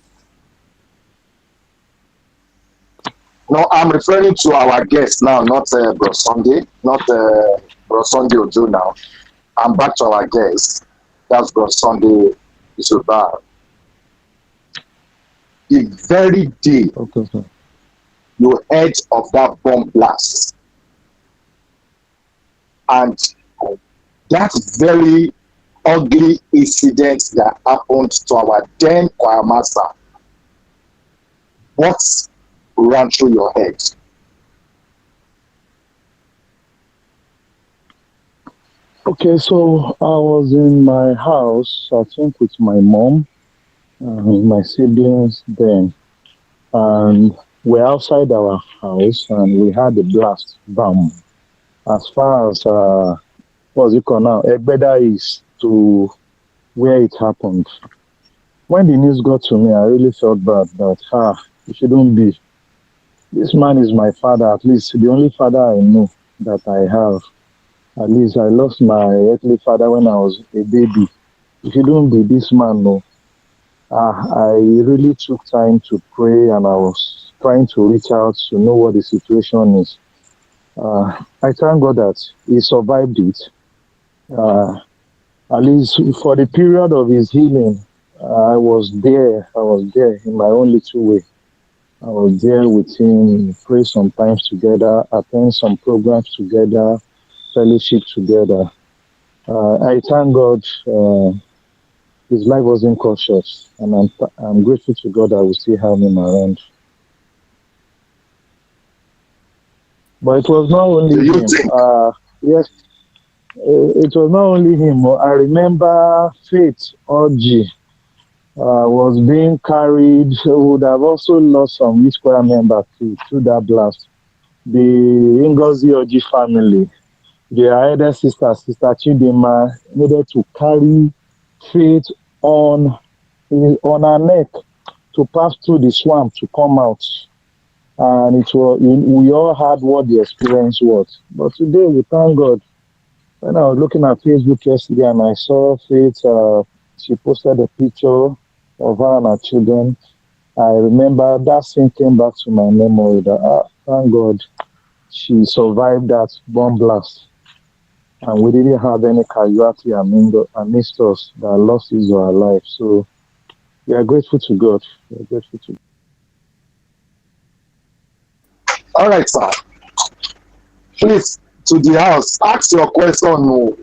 No, I'm referring to our guest now, not Bro Sunday, not Bro Sunday Ojo now. I'm back to our guest. That's Bro Sunday Isoba. The very day you heard of that bomb blast, and that very ugly incident that happened to our then choir master, what ran through your head?
Okay, so I was in my house, I think with my mom and my siblings then, and we're outside our house and we had a blast, bam. As far as what's it called now, Egbeda is to where it happened. When the news got to me, I really felt bad that it shouldn't be. This man is my father, at least the only father I know that I have. At least I lost my earthly father when I was a baby. If you don't be this man, no. I really took time to pray and I was trying to reach out to know what the situation is. I thank God that he survived it. At least for the period of his healing, I was there in my own little way. I was there with him, pray sometimes together, attend some programs together, fellowship together. I thank God his life wasn't cut short, and I'm grateful to God that we still have him around. But it was not only
Do you
him.
think?
Yes, it was not only him. I remember Faith Orji was being carried. Would have also lost some East Square members through that blast. The Ngozi Orji family, their elder sister, Sister Chidima, needed to carry Faith on her neck to pass through the swamp to come out. And it was we all had what the experience was. But today we thank God. When I was looking at Facebook yesterday and I saw Faith, she posted a picture of her and her children. I remember that scene came back to my memory that thank God she survived that bomb blast. And we didn't have any casualty amidst us that lost his or her life. So we are grateful to God. We are grateful to God.
All right, sir. Please, to the house, ask your question. No.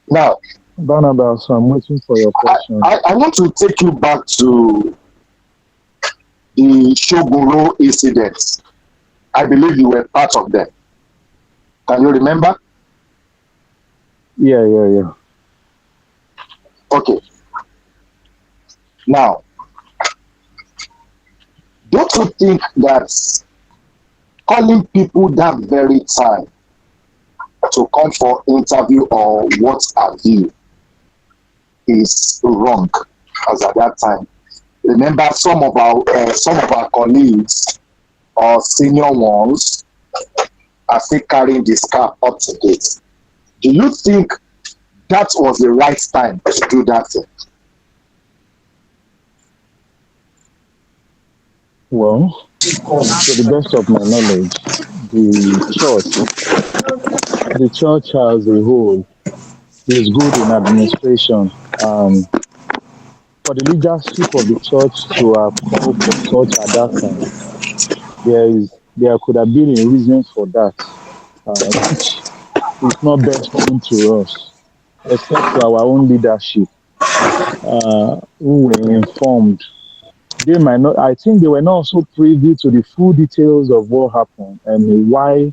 Now,
Barnabas, I'm waiting for your question.
I want to take you back to the Shogoro incident. I believe you were part of them. Can you remember?
Yeah.
Okay. Now, don't you think that calling people that very time to come for interview or what have you is wrong as at that time? Remember, some of our colleagues or senior ones are still carrying the scarf up to date. Do you think that was the right time to do that thing?
Well, to the best of my knowledge, the church as a whole is good in administration. For the leadership of the church to have called for such at that time, there could have been a reason for that, which is not best known to us, except to our own leadership, who were informed. They might not. I think they were not also privy to the full details of what happened and why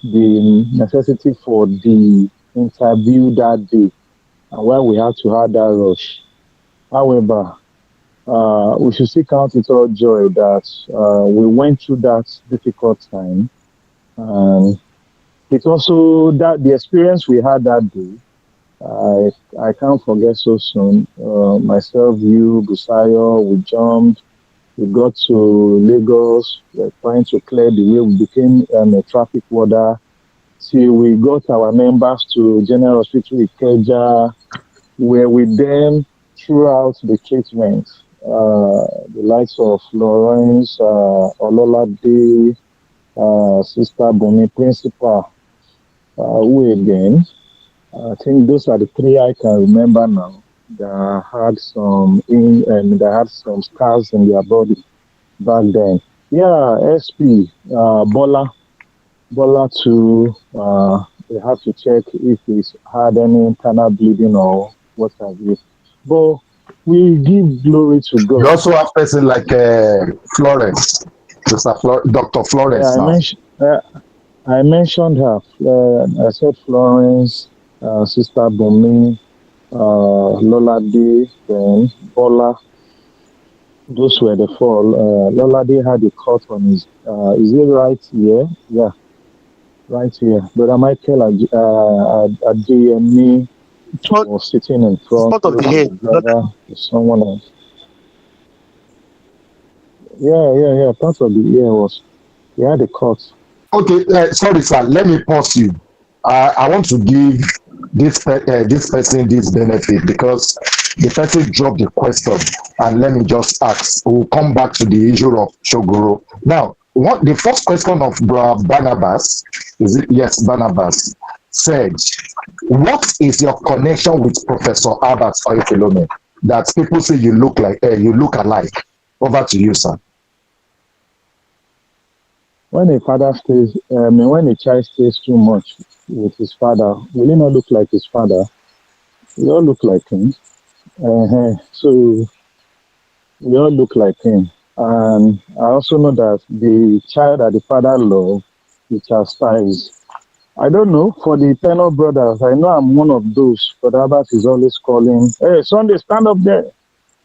the necessity for the interview that day and why we had to have that rush. However, we should still count it all joy that we went through that difficult time, and it's also that the experience we had that day. I can't forget so soon. Myself, you, Busayo, we jumped. We got to Lagos. We were trying to clear the way. We became a traffic warder. Till we got our members to General Hospital Ikeja. We were with them throughout the treatment. The likes of Florence, Ololade, Sister Boni, Principal, who again? I think those are the three I can remember now that had some scars in their body back then. Yeah, SP, Bola too. They have to check if he's had any internal bleeding or what have you. But we give glory to God.
You also have person like Florence, Dr. Florence.
Yeah, I mentioned her. I said Florence, Sister Bumi, Lola D, then Bola. Those were the four. Lola D had a cut on his. Is it right here? Yeah, right here. Brother Michael Adeyemi was sitting in front
of the head.
Brother, someone else. Yeah. Part of the ear was. He had a cut.
Okay, sorry, sir. Let me pause you. I want to give this person this benefit because the person dropped the question, and let me just ask. We'll come back to the issue of Shogoro. Now, the first question of Barnabas Barnabas said, "What is your connection with Professor Albert Oyefelome? That people say you look alike." Over to you, sir.
When a child stays too much with his father, will he not look like his father? We all look like him. So we all look like him. And I also know that the child that the father loves, he chastises. I don't know, for the Tenor brothers, I know I'm one of those. Brother Abbas is always calling, hey, Sunday, stand up there.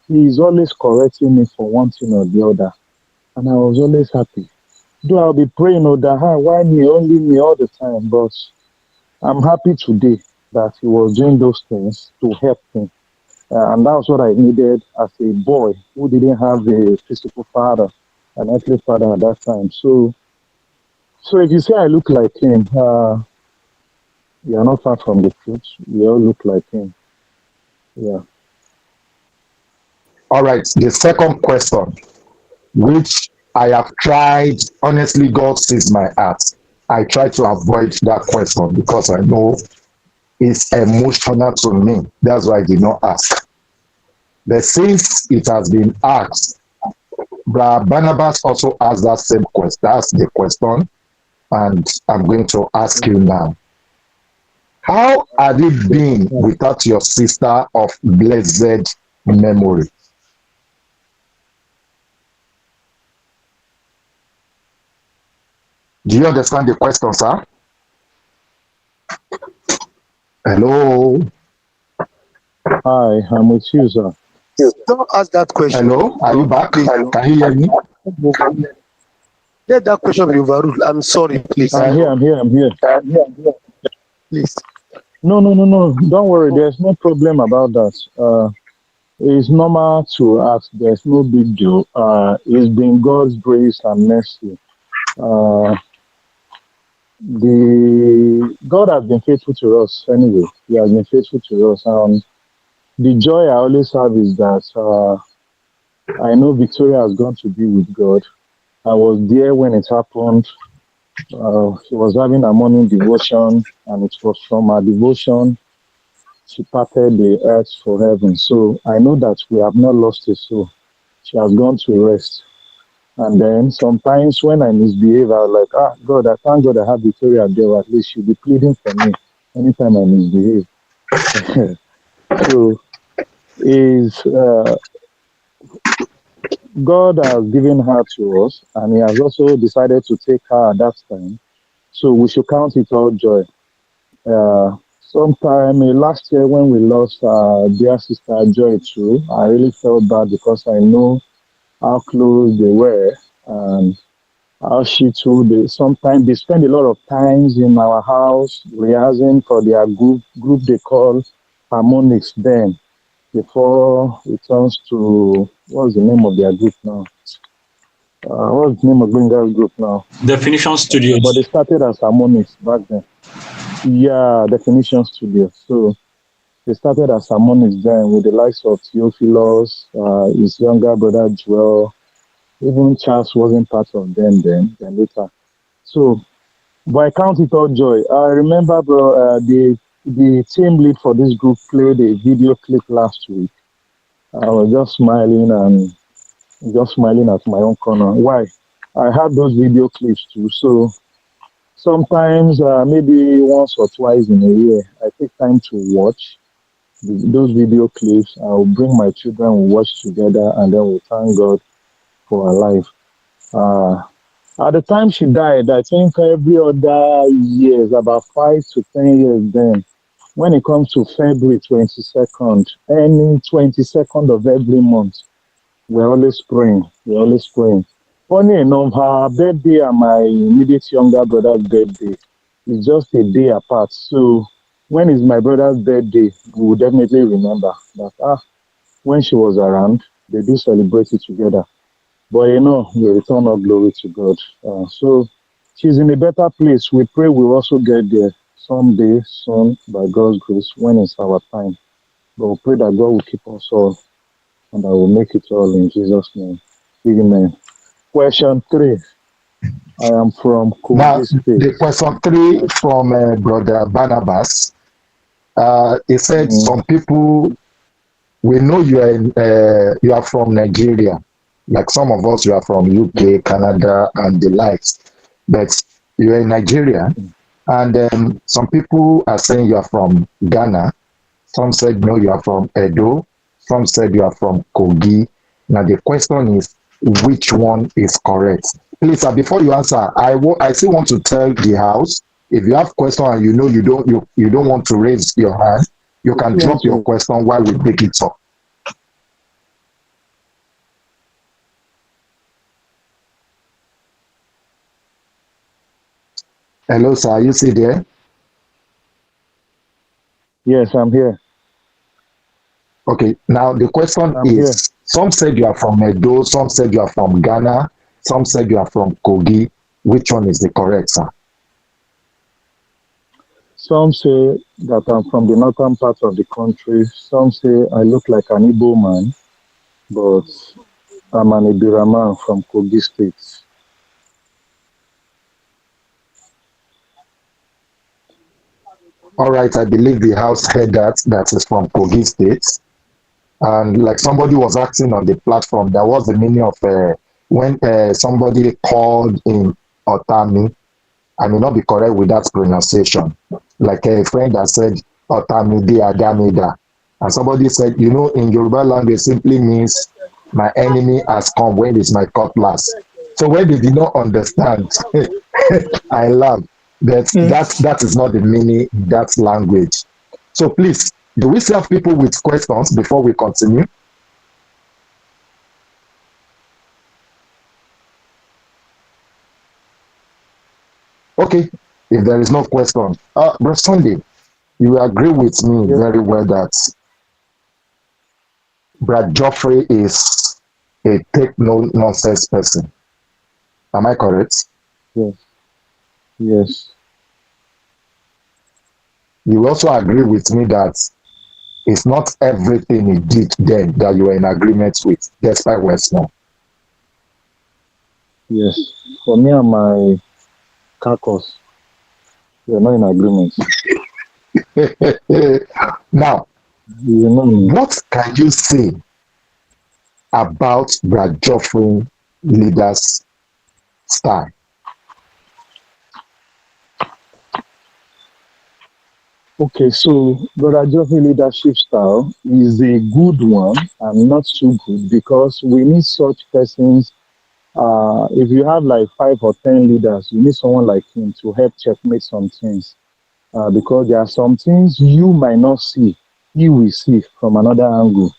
He is always correcting me for one thing or the other. And I was always happy. Though I'll be praying, oh, that, why me, only me all the time. But I'm happy today that he was doing those things to help me. And that's what I needed as a boy who didn't have a physical father, an earthly father at that time. So if you say I look like him, you are not far from the truth. We all look like him. Yeah.
All right. The second question, which I have tried, honestly, God sees my heart. I try to avoid that question because I know it's emotional to me. That's why I did not ask. But since it has been asked, Barnabas also asked that same question. That's the question, and I'm going to ask you now. How had it been without your sister of blessed memory? Do you understand the question, sir? Hello?
Hi, I'm with you, sir.
Don't ask that question.
Hello? Are you back?
Please.
Can you hear me?
Let that question be overruled. I'm sorry, please.
I'm here.
Please.
No. Don't worry. There's no problem about that. It's normal to ask. There's no big deal. It's been God's grace and mercy. The God has been faithful to us anyway. He has been faithful to us. The joy I always have is that I know Victoria has gone to be with God. I was there when it happened. She was having a morning devotion, and it was from her devotion she parted the earth for heaven. So I know that we have not lost a soul. She has gone to rest. And then sometimes when I misbehave, I was like, God, I thank God I have Victoria there. At least she'll be pleading for me anytime I misbehave. So God has given her to us, and He has also decided to take her at that time. So we should count it all joy. Sometime last year when we lost dear sister Joy too, I really felt bad because I know how close they were and how she too. Sometimes they spend a lot of times in our house rehearsing for their group they call Harmonics. Then before it turns to what's the name of their group now? What's the name of Benga's group now?
Definition Studios.
But they started as Harmonics back then. Yeah, Definition Studio. So they started as Harmonics then with the likes of Theophilus, his younger brother Joel. Even Charles wasn't part of them then later. So, but I count it all joy. I remember, bro, the team lead for this group played a video clip last week. I was just smiling at my own corner. Why? I had those video clips too. So sometimes, maybe once or twice in a year, I take time to watch those video clips. I'll bring my children, we'll watch together, and then we'll thank God for her life. At the time she died, I think every other year, about 5 to 10 years then, when it comes to February 22nd, any 22nd of every month, we're always praying. Funny enough, her birthday and my immediate younger brother's birthday is just a day apart. So when it's my brother's birthday, we will definitely remember that when she was around, they do celebrate it together. But we return all glory to God. So she's in a better place. We pray we'll also get there someday soon by God's grace when it's our time. But we pray that God will keep us all and I will make it all in Jesus' name. Amen. Question 3. I am from Kogi State.
The question 3 from Brother Barnabas. He said, some people, we know you are from Nigeria. Like some of us, you are from UK, Canada, and the likes. But you are in Nigeria. And some people are saying you are from Ghana. Some said, no, you are from Edo. Some said you are from Kogi. Now the question is, which one is correct. Please, sir, before you answer, I still want to tell the house, if you have question and you know you don't want to raise your hand, you can drop your question while we pick it up. Hello, sir. Are you still there?
Yes, I'm here.
Okay. Now the question is:
here.
Some said you are from Edo, some said you are from Ghana, some said you are from Kogi. Which one is the correct, sir?
Some say that I'm from the northern part of the country. Some say I look like an Igbo man, but I'm an Ibira man from Kogi State.
All right, I believe the house heard that is from Kogi State. And like somebody was asking on the platform, that was the meaning of when somebody called in Otami. I may not be correct with that pronunciation. Like a friend that said Otami de Agamida. And somebody said, in Yoruba language simply means my enemy has come when it's my cutlass. So when they did not understand, I laugh. That is not the meaning in that language. So please, do we still have people with questions before we continue? Okay, if there is no question, Bro Sunday, you agree with me very well that Brad Joffrey is a take no nonsense person. Am I correct?
Yes. Yes.
You also agree with me that it's not everything he did then that you are in agreement with, despite where small.
Yes. For me and my caucus, we are not in agreement.
Now, what can you say about Brad Joffrey leaders' style?
Okay, so Brother Joffrey leadership style is a good one and not too good because we need such persons. If you have like 5 or 10 leaders, you need someone like him to help checkmate some things. Because there are some things you might not see, he will see from another angle.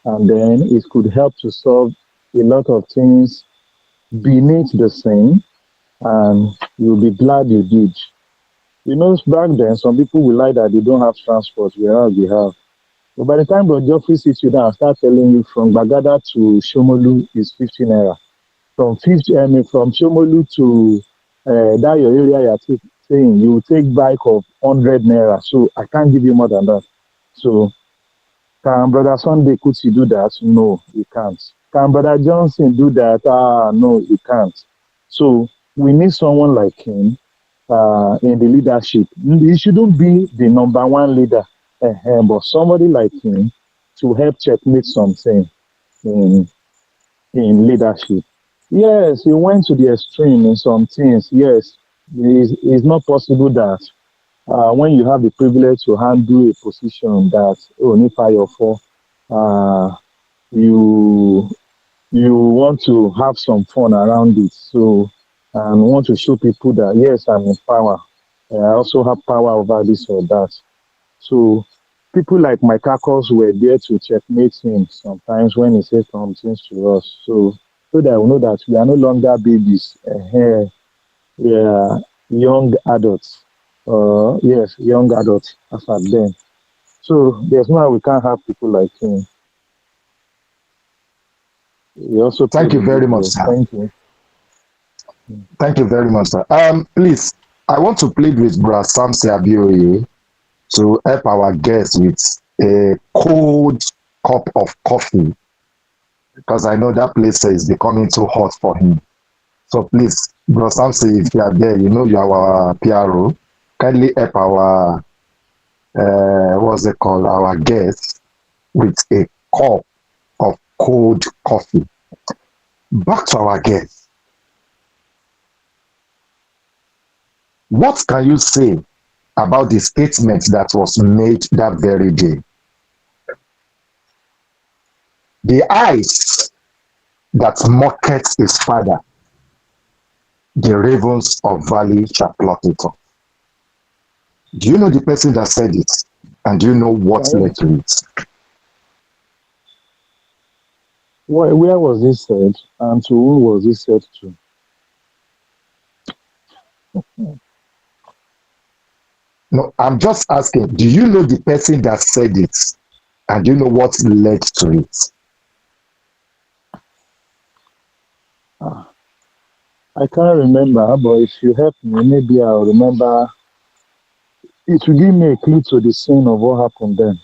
And then it could help to solve a lot of things beneath the scene, and you'll be glad you did. Back then, some people will lie that they don't have transport, whereas we have. But by the time Bro Geoffrey sits you down and start telling you from Bagada to Shomolu is 15 naira, from Shomolu to that your area you're saying, you will take bike of 100 naira. So I can't give you more than that. So can Brother Sunday Kuti do that? No, he can't. Can Brother Johnson do that? No, he can't. So we need someone like him in the leadership. He shouldn't be the number one leader, but somebody like him to help checkmate something in leadership. Yes, he went to the extreme in some things. Yes, it's not possible that when you have the privilege to handle a position that Nipa for, you want to have some fun around it. So want to show people that yes, I'm in power. I also have power over this or that. So people like my caucus were there to checkmate him sometimes when he said some things to us. So that we know that we are no longer babies. We are young adults. Yes, young adults as at then. So there's no way we can't have people like him. We also
thank you very much, sir.
Thank you.
Thank you very much, sir. Please, I want to plead with Brother Samson Abioye to help our guests with a cold cup of coffee, because I know that place is becoming too hot for him. So please, Brother Samson, if you are there, you are our PRO. Kindly help our our guests with a cup of cold coffee. Back to our guests. What can you say about the statement that was made that very day? The eyes that mocketh his father, the ravens of valley shall pluck it up. Do you know the person that said it? And do you know what led to it?
Where was this said, and to whom was this said to?
No, I'm just asking, do you know the person that said it? And do you know what led to it?
I can't remember, but if you help me, maybe I'll remember. It will give me a clue to the scene of what happened then.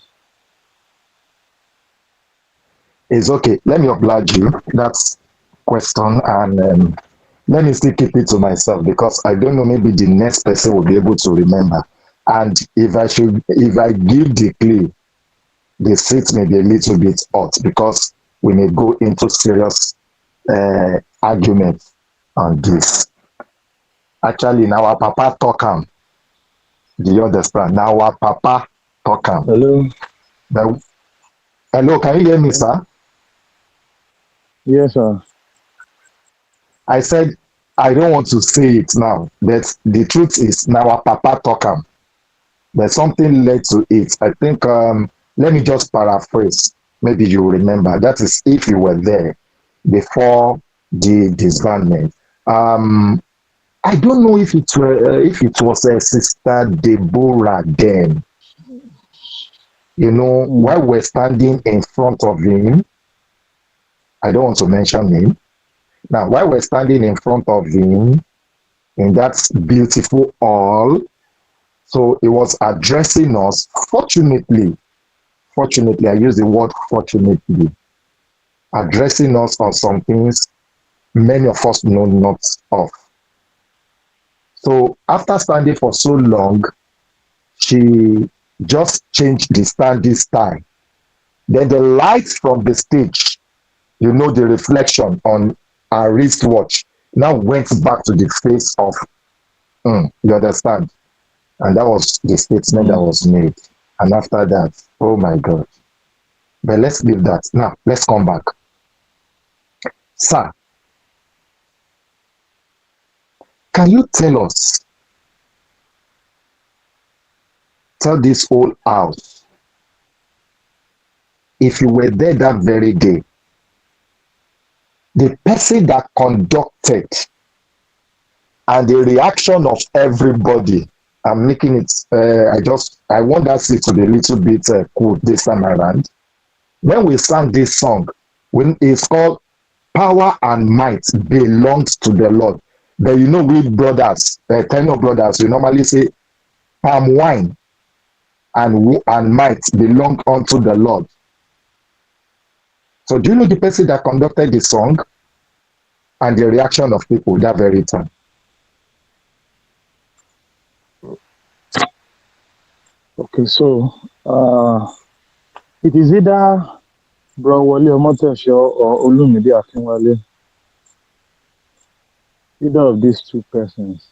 It's okay. Let me oblige you. That's question, and let me still keep it to myself because I don't know. Maybe the next person will be able to remember. And if I give the clue, the seat may be a little bit hot because we may go into serious argument on this. Actually, now our papa talk am. Do you understand? Now our papa talk am.
Hello.
Hello, can you hear me, sir?
Yes, sir.
I said I don't want to say it now, but the truth is now our papa talk am. But something led to it. I think let me just paraphrase. Maybe you remember. That is if you were there before the disbandment. I don't know if it was Sister Deborah then. You know, while we're standing in front of him, I don't want to mention him. Now, while we're standing in front of him in that beautiful hall, so he was addressing us. Fortunately, I use the word fortunately, addressing us on some things many of us know not of. So after standing for so long, she just changed the standing style. Then the lights from the stage, you know, the reflection on her wristwatch now went back to the face of, you understand? And that was the statement that was made. And after that, oh my God. But let's leave that. Now, let's come back. Sir, can you tell this whole house, if you were there that very day, the person that conducted and the reaction of everybody, I'm making it, I want that seat to be a little bit cool this time around. When we sang this song, when it's called Power and Might Belongs to the Lord. But you know, we brothers, tenor brothers, we normally say palm wine and might belong unto the Lord. So do you know the person that conducted the song and the reaction of people that very time?
Okay, so it is either Bro Wale Omotosho or Olumide Akinwale. Either of these two persons.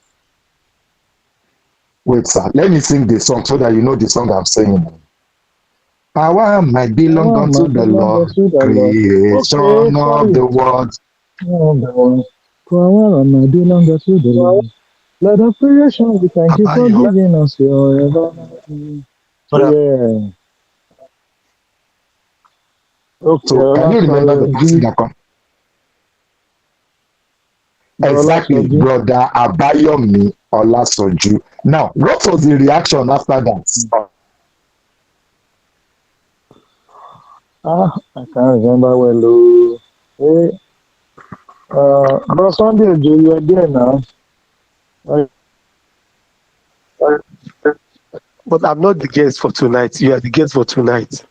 Wait, sir. Let me sing the song so that you know the song I'm singing. Power might belong unto the Lord, creation of the world.
Power might belong unto the Lord. Lord of creation, we thank you for giving us your everlasting. Yeah. Okay,
So can you remember the person that come? Exactly, Brother Abayomi Olasoju. Now, what was the reaction after that?
I can't remember well. Hey, Bro Sunday, you are there now.
But I'm not the guest for tonight. You are the guest for tonight.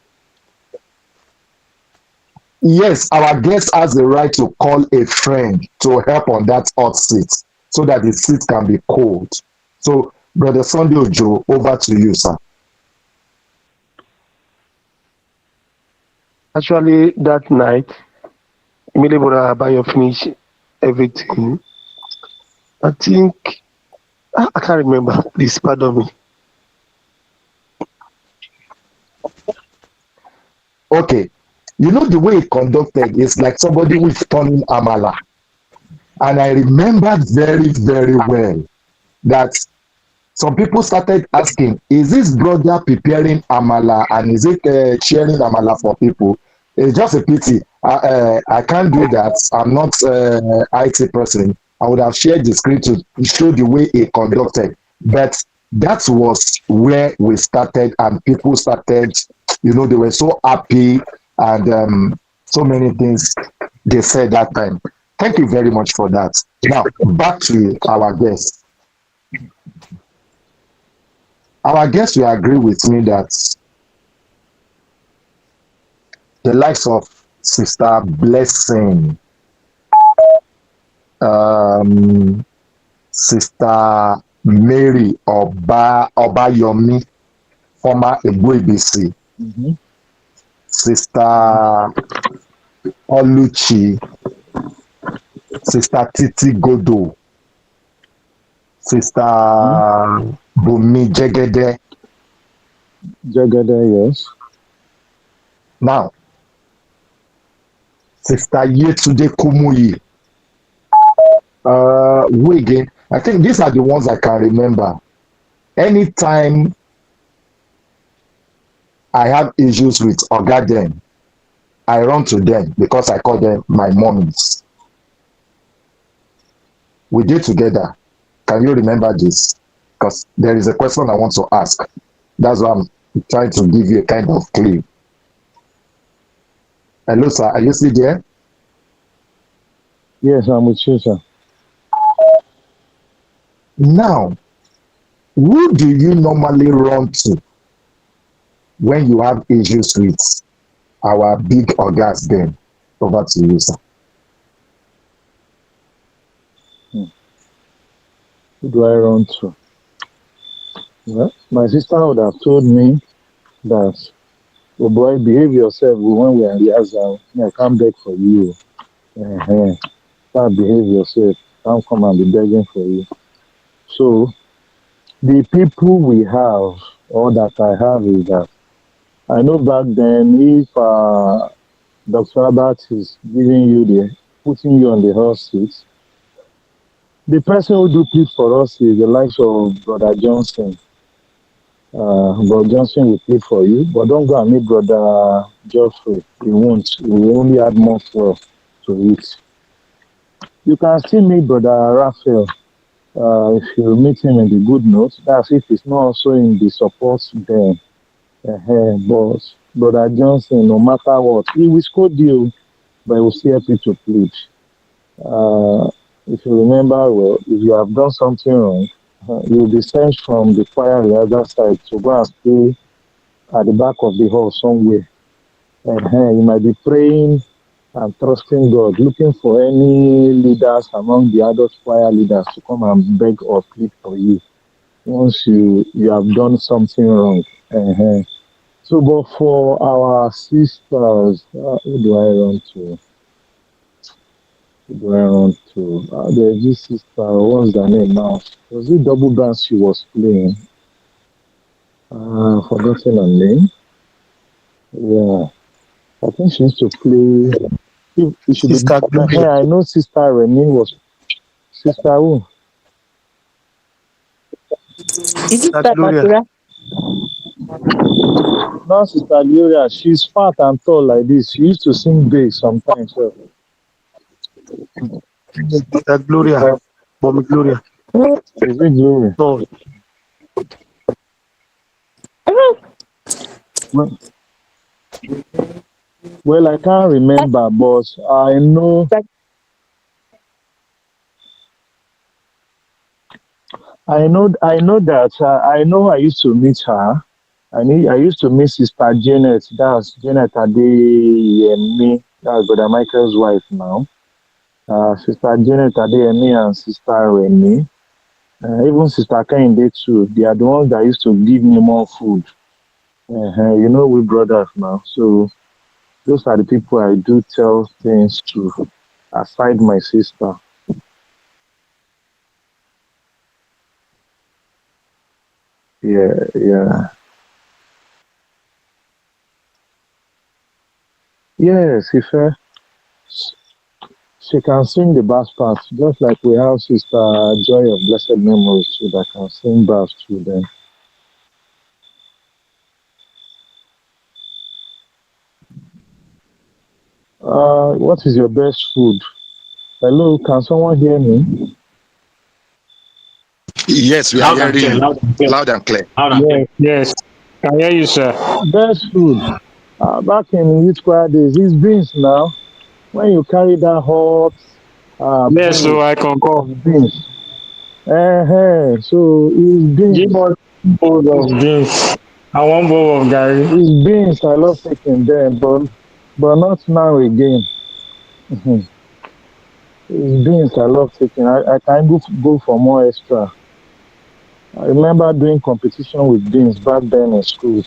Yes, our guest has the right to call a friend to help on that hot seat so that the seat can be cold. So, Brother Sunday Ojo, over to you, sir.
Actually, that night, immediately when Abayo finished everything, I think, I can't remember. Please pardon me.
Okay. You know the way it conducted is like somebody who is turning amala. And I remembered very, very well that some people started asking, is this brother preparing amala and is it sharing amala for people? It's just a pity. I can't do that. I'm not IT person. I would have shared the screen to show the way it conducted. But that was where we started and people started, they were so happy and so many things they said that time. Thank you very much for that. Now, back to our guest. Our guest will agree with me that the likes of Sister Blessing, Sister Mary Obayomi, former Egbo Sister Oluchi, Sister Titi Godo, Sister Bumi Jegede.
Yes.
Now, Sister Yetude Kumuyi. Who again? I think these are the ones I can remember. Anytime I have issues with Ogaden, I run to them because I call them my mommies. We did together. Can you remember this? Because there is a question I want to ask. That's why I'm trying to give you a kind of clue. Hello, sir. Are you still there?
Yes, I'm with you, sir.
Now, who do you normally run to when you have issues with our big organs then? Over to you, sir.
Who do I run to? Well, my sister would have told me that, oh boy, behave yourself when we are in the I can't beg for you. Can't behave yourself. Can't come and be begging for you. So, the people we have, or that I have, is that I know back then if Dr. Albert is putting you on the horse seat, the person who do plead for us is the likes of Brother Johnson. Brother Johnson will plead for you, but don't go and meet Brother Geoffrey. He won't. He will only add more fuel to it. You can still meet Brother Raphael. If you meet him in the good note, that's if it's not also in the support then. But Brother Johnson, no matter what, he will scold you, but he will still help you to plead. If you remember well, if you have done something wrong, you will be sent from the choir on the other side to go and stay at the back of the hall somewhere. You might be praying and trusting God, looking for any leaders among the adult choir leaders to come and beg or plead for you once you have done something wrong. So, but for our sisters, who do I run to? There's this sister, what's her name now? Was it double dance she was playing? Forgotten her name. Yeah, I think she used to play. It should
Sister
be.
Gloria.
I know Sister Remy was. Sister who?
Is it
Sister
that
Gloria.
Akura?
Not Sister Gloria. She's fat and tall like this. She used to sing bass sometimes. So.
Sister Gloria. Mommy Gloria.
Is it Gloria?
No.
Well, I can't remember, but I know. I know that I know I used to meet her. I used to meet Sister Janet. That's Janet Adeyemi. That's Brother Michael's wife now. Sister Janet Adeyemi and Sister Remy. Even Sister Kehinde too. They are the ones that used to give me more food. We brothers now. So those are the people I do tell things to, aside my sister. Yeah. Yes, Ife. She can sing the bass part, just like we have Sister Joy of Blessed Memories too, that can sing bass too. Then, what is your best food? Hello, can someone hear me?
Yes, we are
Loud and
hearing
clear,
you
loud and clear,
loud and clear.
loud and clear.
Yes, yes. Can hear you, sir.
Best food. Back in youth choir days, it's beans now. When you carry that hot
Yes, so
bowl
I concur.
of beans, so it's
Give
beans.
us bowl of beans and one bowl of gari.
It's beans I love taking them, but not now again. Mhm. It's beans I love taking. I can go for more extra. I remember doing competition with beans back then in school.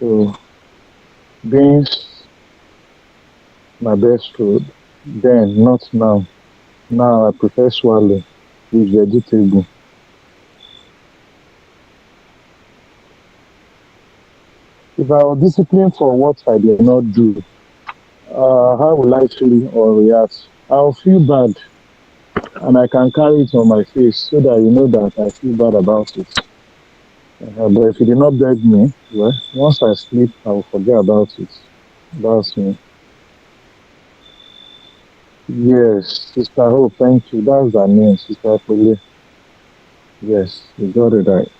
So beans, my best food. Then, not now. Now I prefer swallow with vegetable. If I was disciplined for what I did not do, how will I feel or react? I'll feel bad and I can carry it on my face so that you know that I feel bad about it. But if you did not beg me, well, once I sleep, I will forget about it. That's me. Yes, Sister Hope, thank you. That's her name, Sister Pele. Yes, you got it right.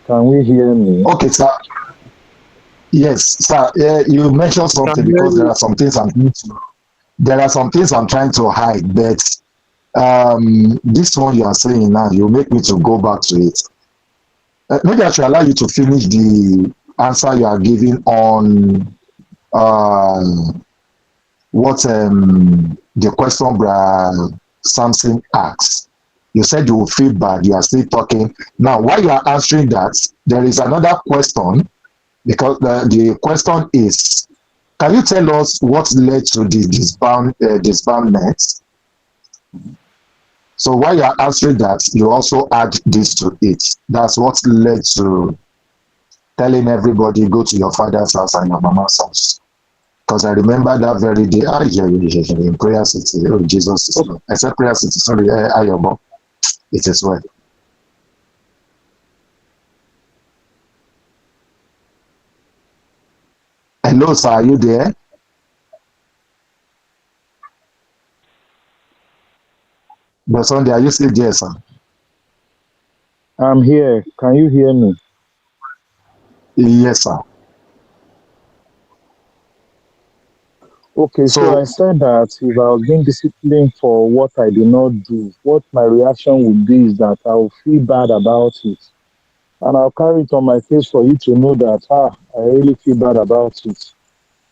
Can we hear me?
Okay, sir. Yes, sir. You mentioned something
Can hear
because
you.
there are some things I'm trying to hide, but this one you are saying now, you make me to go back to it. Maybe I should allow you to finish the answer you are giving on what the question Brad Samson asked. You said you will feel bad. You are still talking. Now, while you are answering that, there is another question because the question is, can you tell us what led to the disbandment? So while you are answering that, you also add this to it. That's what led to telling everybody go to your father's house and your mama's house. Because I remember that very day, in Prayer City, oh, Jesus is Lord. I said Prayer City, sorry, Ayobo, it is well. Hello, sir, are you there? But Sunday, are you still there, sir?
I'm here. Can you hear me?
Yes, sir.
Okay, so I said that if I was being disciplined for what I did not do, what my reaction would be is that I will feel bad about it. And I'll carry it on my face for you to know that, I really feel bad about it.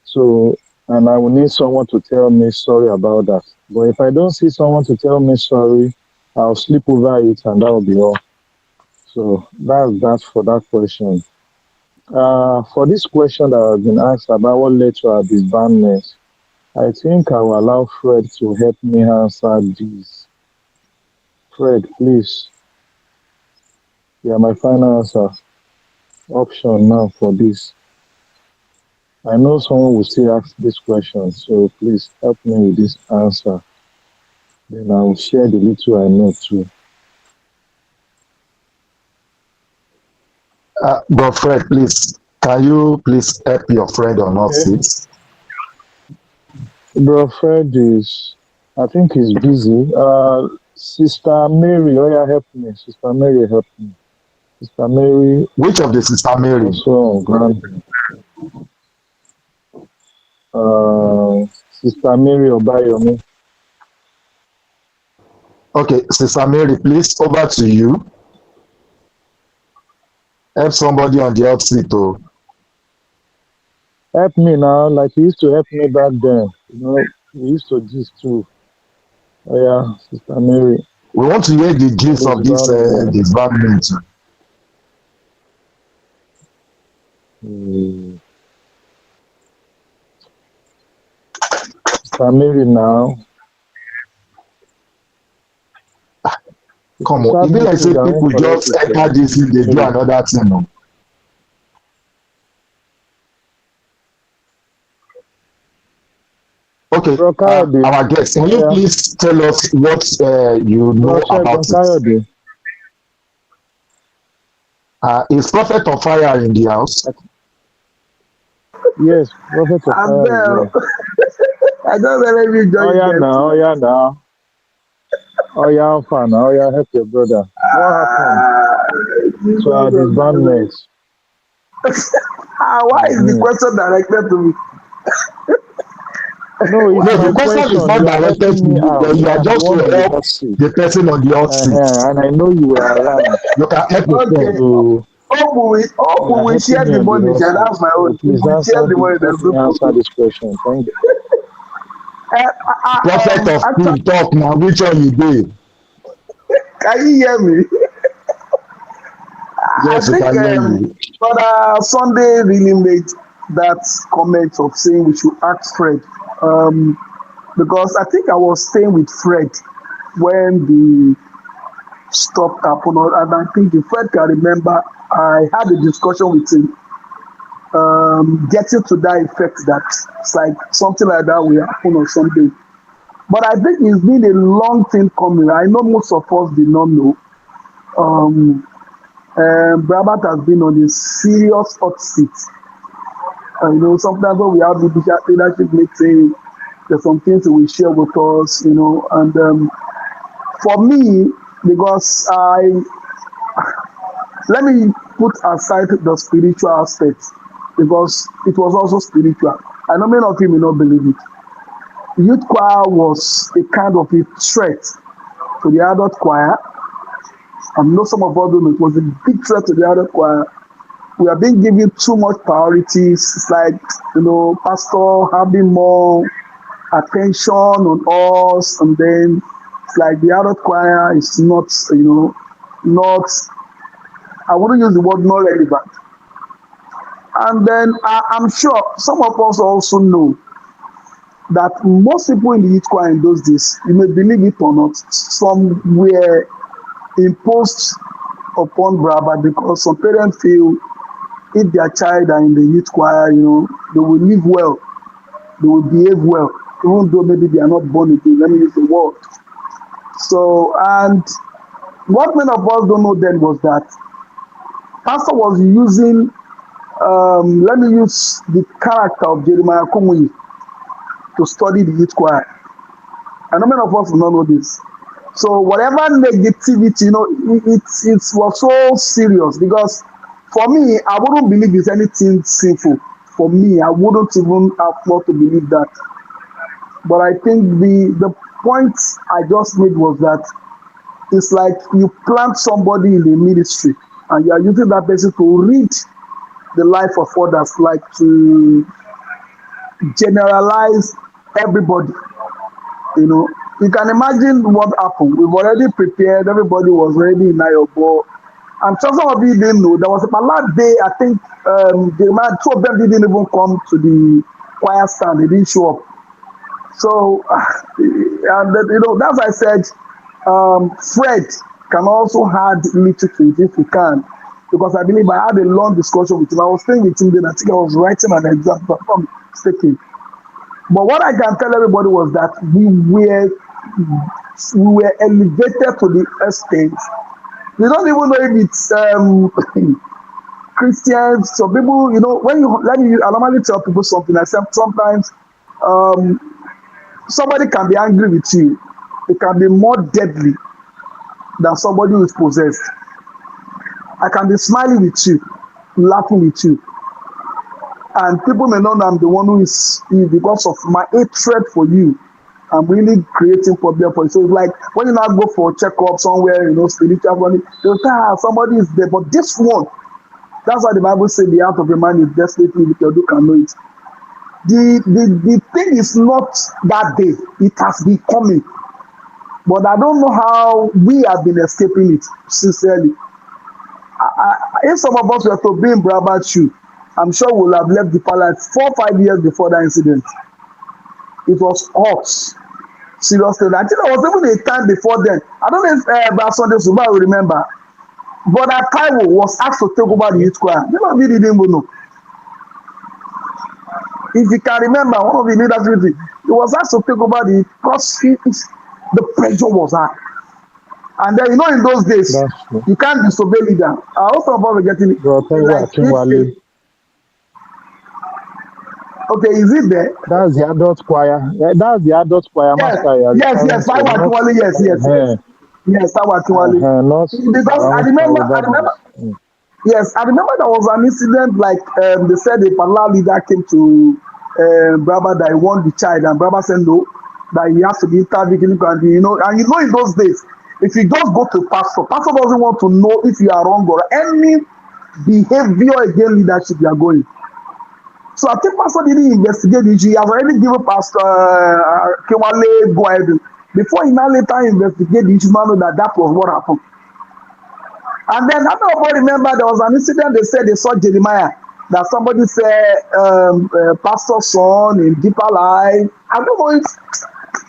So, and I will need someone to tell me sorry about that. But if I don't see someone to tell me sorry, I'll sleep over it and that will be all. So that's that for that question. For this question that has been asked about what led to our disbandment, I think I will allow Fred to help me answer this. Fred, please. Yeah, my final answer option now for this. I know someone will still ask this question, so please help me with this answer. Then I will share the little I know too.
But Fred, please, can you please help your friend on us,
Okay.
please?
Bro, Fred is, I think he's busy. Sister Mary, oh yeah, help me. Sister Mary, help me. Sister Mary,
Which of the Sister Mary?
also on ground. Sister Mary Obayomi.
Okay, Sister Mary, please, over to you. Help somebody on the hot seat. Oh.
Help me now, like you used to help me back then. You know, we used to gist too. Oh yeah, Sister Mary.
We want to hear the gist of this disbandment.
Sister Mary now.
Come on, e be like say people just enter this thing, they do another thing. No? Okay,
Bro Kayode.
our guest, can you
Yeah.
please tell us what you know about it?
Kayode.
Is Prophet of Fire in the house?
Yes, Prophet of
I'm
Fire is
there.
here.
I don't know if you
Oh
join
yeah
them
now, oh
tonight.
yeah now. Oh yeah, how far now? Oh yeah, help your brother. What happened
Jesus
to our
of Nazareth.
disbandment?
Why is the
Mm-hmm.
question directed to me?
No, it's
No, the
my
question is
question.
not
You are
directed
helping
to
me
you,
out.
but you
Me,
are
I'm the
just to
one on the
help
hot seat.
the person on the hot seat.
And I know you were around.
You can help your friend.
Okay.
So
Hope
you are
we share
helping me
the
on the
money.
hot
Yeah,
seat.
that's my
So
own. If
please
we share the money,
help
there's no
me answer
problem.
this question. Thank you.
Prophet of
Actually,
Steel, talk now, which one you did?
can you hear me? I
Yes, we
think
can hear you.
Brother Sunday really made that comment of saying we should ask Fred. Because I think I was staying with Fred when the stop happened, and I think if Fred can remember, I had a discussion with him, getting to that effect that it's like something like that will happen on Sunday. But I think it's been a long thing coming. I know most of us did not know. Brabant has been on a serious hot seat. Sometimes when we have leadership meeting, there's some things that we share with us, and for me, because let me put aside the spiritual aspect, because it was also spiritual. I know many of you may not believe it. Youth choir was a kind of a threat to the adult choir. I know some of us don't know it was a big threat to the adult choir. We are being given too much priorities. It's like, pastor having more attention on us, and then it's like the adult choir is not, not, I wouldn't use the word not relevant. And then I'm sure some of us also know that most people in the youth choir in those days, you may believe it or not, some were imposed upon Brabant because some parents feel if their child are in the youth choir, they will live well, they will behave well, even though maybe they are not born again. Let me use the word. So, and what many of us don't know then was that pastor was using, let me use the character of Jeremiah Kumuyi to study the youth choir. I know many of us do not know this. So whatever negativity, it was so serious because for me, I wouldn't believe it's anything sinful. For me, I wouldn't even afford to believe that. But I think the point I just made was that it's like you plant somebody in the ministry and you are using that person to read the life of others, like to generalize everybody. You can imagine what happened. We've already prepared, everybody was ready in Ayobo. And some of you didn't know, there was a last day, I think two of them didn't even come to the choir stand, they didn't show up. So, and that's why I said, Fred can also add little to it if he can. Because I believe I had a long discussion with him. I was staying with him then, I think I was writing an exam, if I'm mistaken. But what I can tell everybody was that we were elevated to the extent. We don't even know if it's Christians. So people, I normally tell people something. I said sometimes somebody can be angry with you. It can be more deadly than somebody who is possessed. I can be smiling with you, laughing with you. And people may not know I'm the one who is, because of my hatred for you, I'm really creating problem for you. So it's like when you now go for a checkup somewhere, spiritual money, they'll say, somebody is there. But this one, that's why the Bible says the heart of a man is desperately wicked, who can know it. The thing is not that day, it has been coming. But I don't know how we have been escaping it, sincerely. If some of us were to be in Brabant shoe, I'm sure we'll have left the palace 4 or 5 years before that incident. It was hot. Seriously. I think there was even a time before then. I don't know if Sunday Suba will remember. But that Taiwo was asked to take over the youth choir. They didn't even know.
if you can remember, one of the leaders, he was asked to take over because the pressure was high. And then, in those days, you can't disobey leader. I also about getting it. Like, okay, is it there?
That's the adult choir. That's the adult choir master.
Yes. Yes, because I remember. Yes, I remember there was an incident like they said a particular leader came to Brother that he want the child, and Brother said no, that he has to be interviewed, and in those days, if you just go to pastor doesn't want to know if you are wrong or any behavior against leadership you are going. So I think pastor didn't investigate it. He has already given Pastor Kewale go ahead. Before he now later investigate the issue, know that was what happened. And then I don't remember there was an incident they said they saw Jeremiah, that somebody said pastor's son in deeper life. I don't know if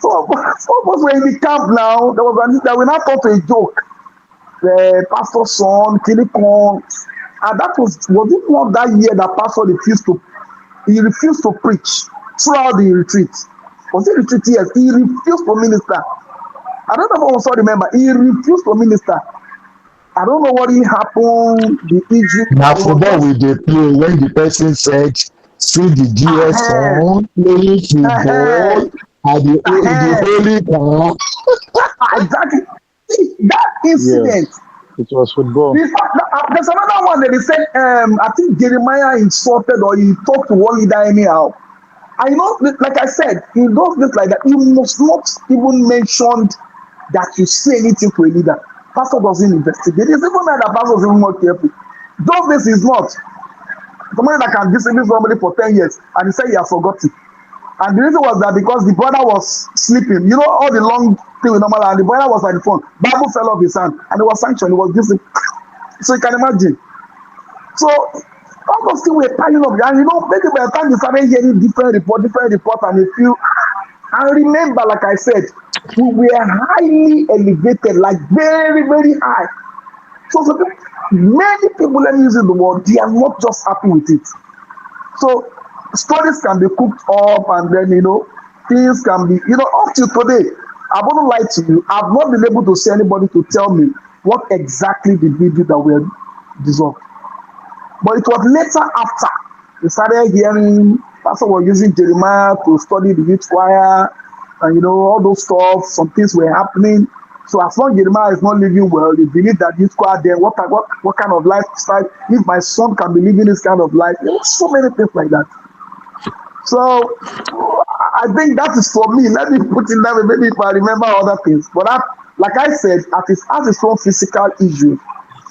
some of us were in the camp now. There was an incident we now thought a joke. The pastor's son, Kilikon, and that was it not that year that pastor refused to preach throughout the retreat. Was it retreat? Yes, he refused to minister. I don't know if I also remember. He refused to minister. I don't know what happened. The issue.
Now, football with the play when the person said, "See the GS on playing football at the holy town."
Exactly. That incident.
Yes, it was football.
There's another one that they said. I think Jeremiah insulted or he talked to one leader anyhow. I know, like I said, in those days like that, you must not even mention that you say anything to a leader. Pastor doesn't investigate. It's even that the pastor is even more careful. Those days is not. Somebody that can discipline somebody for 10 years and he said he has forgotten. And the reason was that because the brother was sleeping. All the long thing with normal, and the brother was at the phone. Bible fell off his hand and he was sanctioned. He was disciplined. So you can imagine. So all those things were piling up. And maybe by the time you started hearing different report, and you feel. And remember, like I said, we were highly elevated, like very, very high. So many people, let me use the word, they are not just happy with it. So stories can be cooked up, and then things can be, up till today. I won't lie to you. I've not been able to see anybody to tell me what exactly did we do that were dissolved. But it was later after we started hearing Pastor was using Jeremiah to study the youth choir, and all those stuff. Some things were happening. So as long as Jeremiah is not living well, they believe that youth choir then what kind of lifestyle? If my son can be living this kind of life, so many things like that. So I think that is for me. Let me put it that way. Maybe if I remember other things, but like I said, it has its own physical issue.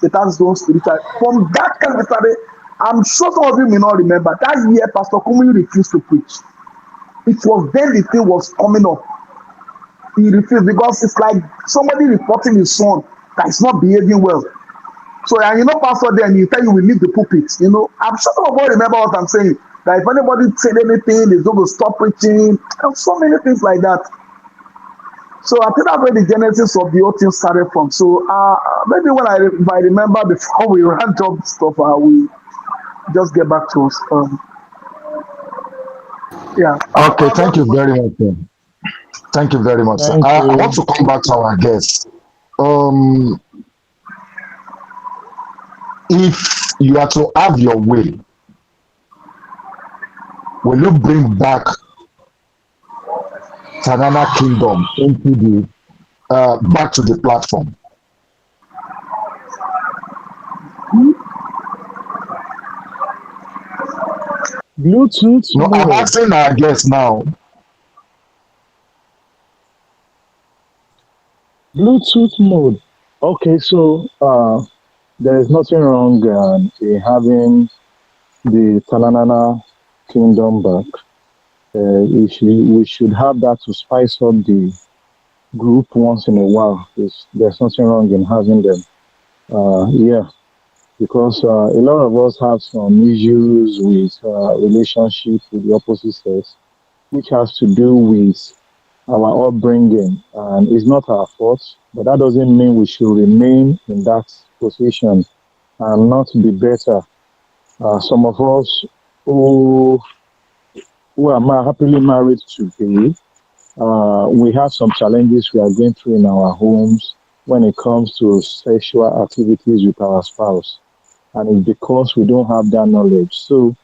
It has its own spiritual. From that kind of study, I'm sure some of you may not remember that year Pastor Kumi refused to preach. It was then the thing was coming up. He refused because it's like somebody reporting his son that is not behaving well. So and Pastor then he tell you will leave the pulpit. I'm sure some of you remember what I'm saying. That if anybody said anything, they're going to stop preaching. And so many things like that. So I think that's where the genesis of the whole thing started from. So maybe if I remember before we ran up stuff, I will just get back to us. Yeah.
Okay, thank you very much. Thank you very much. I want to come back to our guest. If you are to have your way, will you bring back Tanana Kingdom into back to the platform?
Bluetooth.
No, I'm asking our guest now.
Bluetooth mode. Okay, so there is nothing wrong in having the Tanana Kingdom back. We should have that to spice up the group once in a while. There's nothing wrong in having them. Because a lot of us have some issues with relationship with the opposite sex, which has to do with our upbringing, and it's not our fault, but that doesn't mean we should remain in that position and not be better. Some of us who who are happily married today, we have some challenges we are going through in our homes when it comes to sexual activities with our spouse. And it's because we don't have that knowledge. So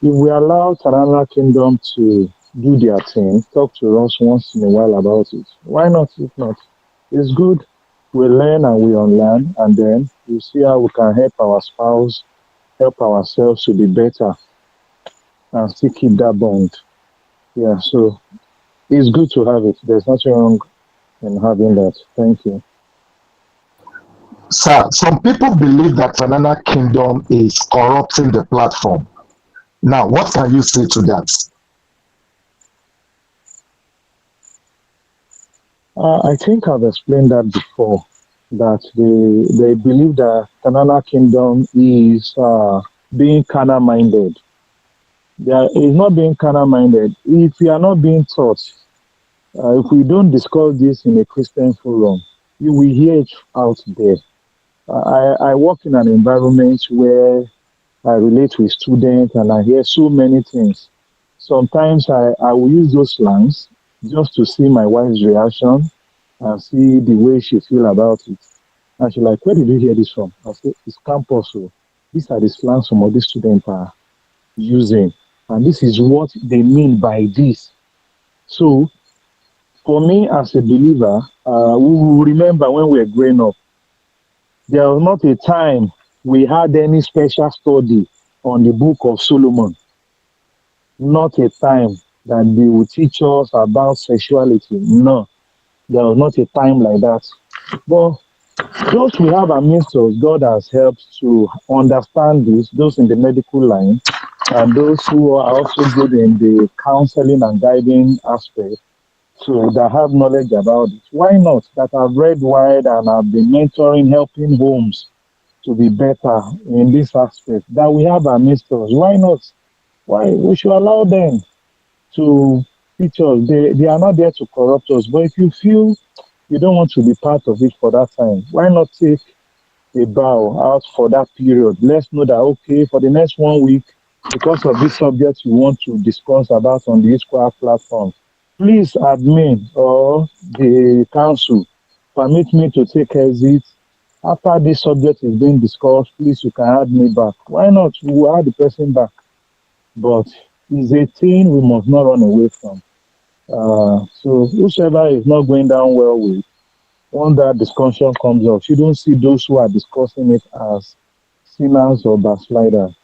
if we allow Tanana Kingdom to do their thing, talk to us once in a while about it, why not? If not, it's good. We learn and we unlearn, and then we see how we can help our spouse, help ourselves to be better, and still keep that bond. Yeah, so it's good to have it. There's nothing wrong in having that. Thank you.
Sir, some people believe that Banana Kingdom is corrupting the platform. Now, what can you say to that?
I think I've explained that before, that they believe that Banana Kingdom is being carnal minded. Is not being carnal minded. If we are not being taught, if we don't discuss this in a Christian forum, you will hear it out there. I work in an environment where I relate with students and I hear so many things. Sometimes I will use those slangs just to see my wife's reaction and see the way she feel about it. And she's like, where did you hear this from? I say, it's campus. So these are the slangs some of these students are using. And this is what they mean by this. So for me as a believer, we will remember when we were growing up, there was not a time we had any special study on the book of Solomon. Not a time that they would teach us about sexuality. No, there was not a time like that. But those we have amidst us, God has helped to understand this, those in the medical line, and those who are also good in the counseling and guiding aspect, so that have knowledge about it. Why not? That I've read wide and I've been mentoring, helping homes to be better in this aspect that we have amidst us. Why not? Why we should allow them to teach us. They are not there to corrupt us. But if you feel you don't want to be part of it for that time, why not take a bow out for that period? Let's know that, okay, for the next 1 week, because of this subject you want to discuss about on the Square platform, please, admin or the council, permit me to take exit. After this subject is being discussed, please, you can add me back. Why not? We will add the person back. But it's a thing we must not run away from. So whoever is not going down well with, when that discussion comes up, you don't see those who are discussing it as sinners or backsliders.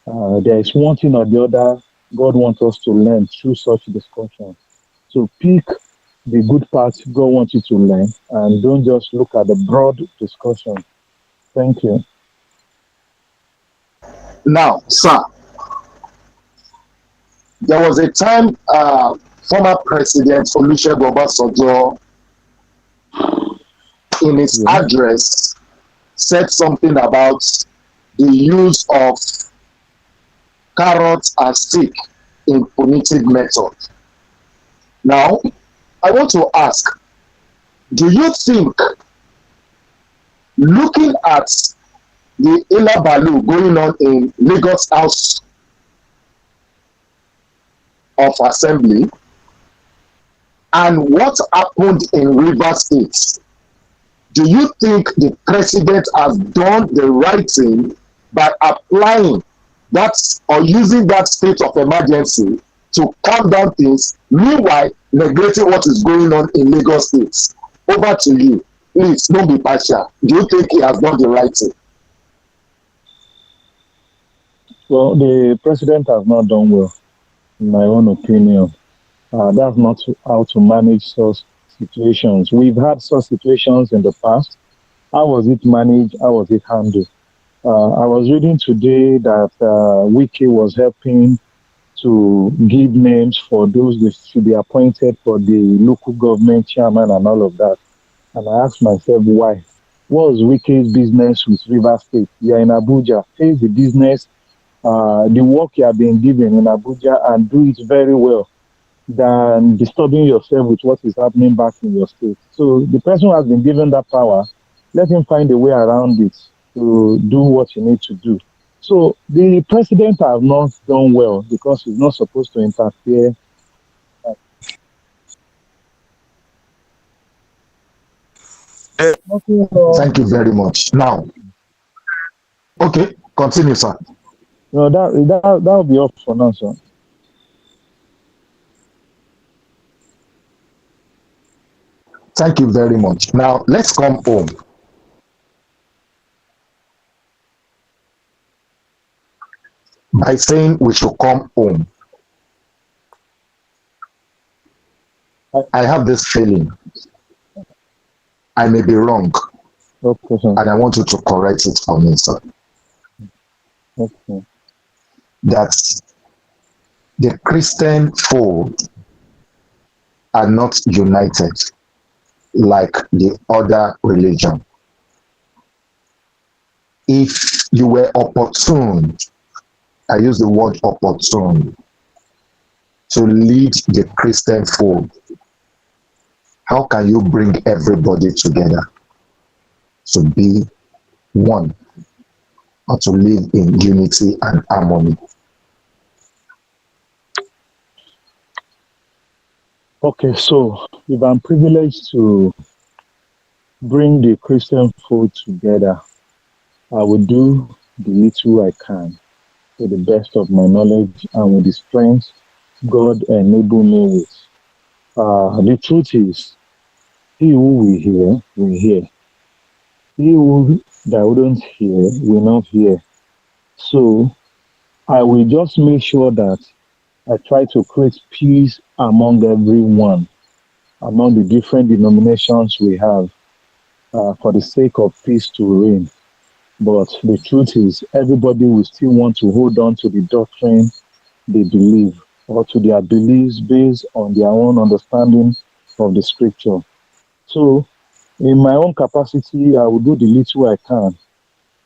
There is one thing or the other God wants us to learn through such discussions. So pick the good parts God wants you to learn and don't just look at the broad discussion. Thank you.
Now, sir, there was a time former President Olusegun Obasanjo, in his address, said something about the use of carrot and stick in punitive method. Now, I want to ask, do you think, looking at the Ilabalu going on in Lagos House of Assembly and what happened in Rivers State, do you think the president has done the right thing by applying that or using that state of emergency to calm down things, meanwhile neglecting what is going on in Lagos State? Over to you. Please, don't be partial. Do you think he has done the right thing?
Well, the president has not done well, in my own opinion. That's not how to manage such situations. We've had such situations in the past. How was it managed? How was it handled? I was reading today that Wiki was helping to give names for those that should be appointed for the local government chairman and all of that. And I asked myself, why? What was Wiki's business with River State? You're in Abuja. Face the business, the work you have been given in Abuja, and do it very well than disturbing yourself with what is happening back in your state. So the person who has been given that power, let him find a way around it to do what you need to do. So the president has not done well because he's not supposed to interfere. Nothing wrong.
Thank you very much. Now, okay, continue, sir.
No, that'll be all for now, sir.
Thank you very much. Now, let's come home. By saying we should come home, I have this feeling. I may be wrong.
Okay, sir.
And I want you to correct it for me, sir.
Okay.
That the Christian fold are not united like the other religion. If you were opportune, I use the word opportune, to lead the Christian fold, how can you bring everybody together to be one or to live in unity and harmony?
Okay, so if I'm privileged to bring the Christian fold together, I will do the little I can to the best of my knowledge and with the strength God enable me with. The truth is, he who will hear, will hear. He who that wouldn't hear, will not hear. So I will just make sure that I try to create peace among everyone, among the different denominations we have, for the sake of peace to reign. But the truth is, everybody will still want to hold on to the doctrine they believe or to their beliefs based on their own understanding of the scripture. So, in my own capacity, I will do the little I can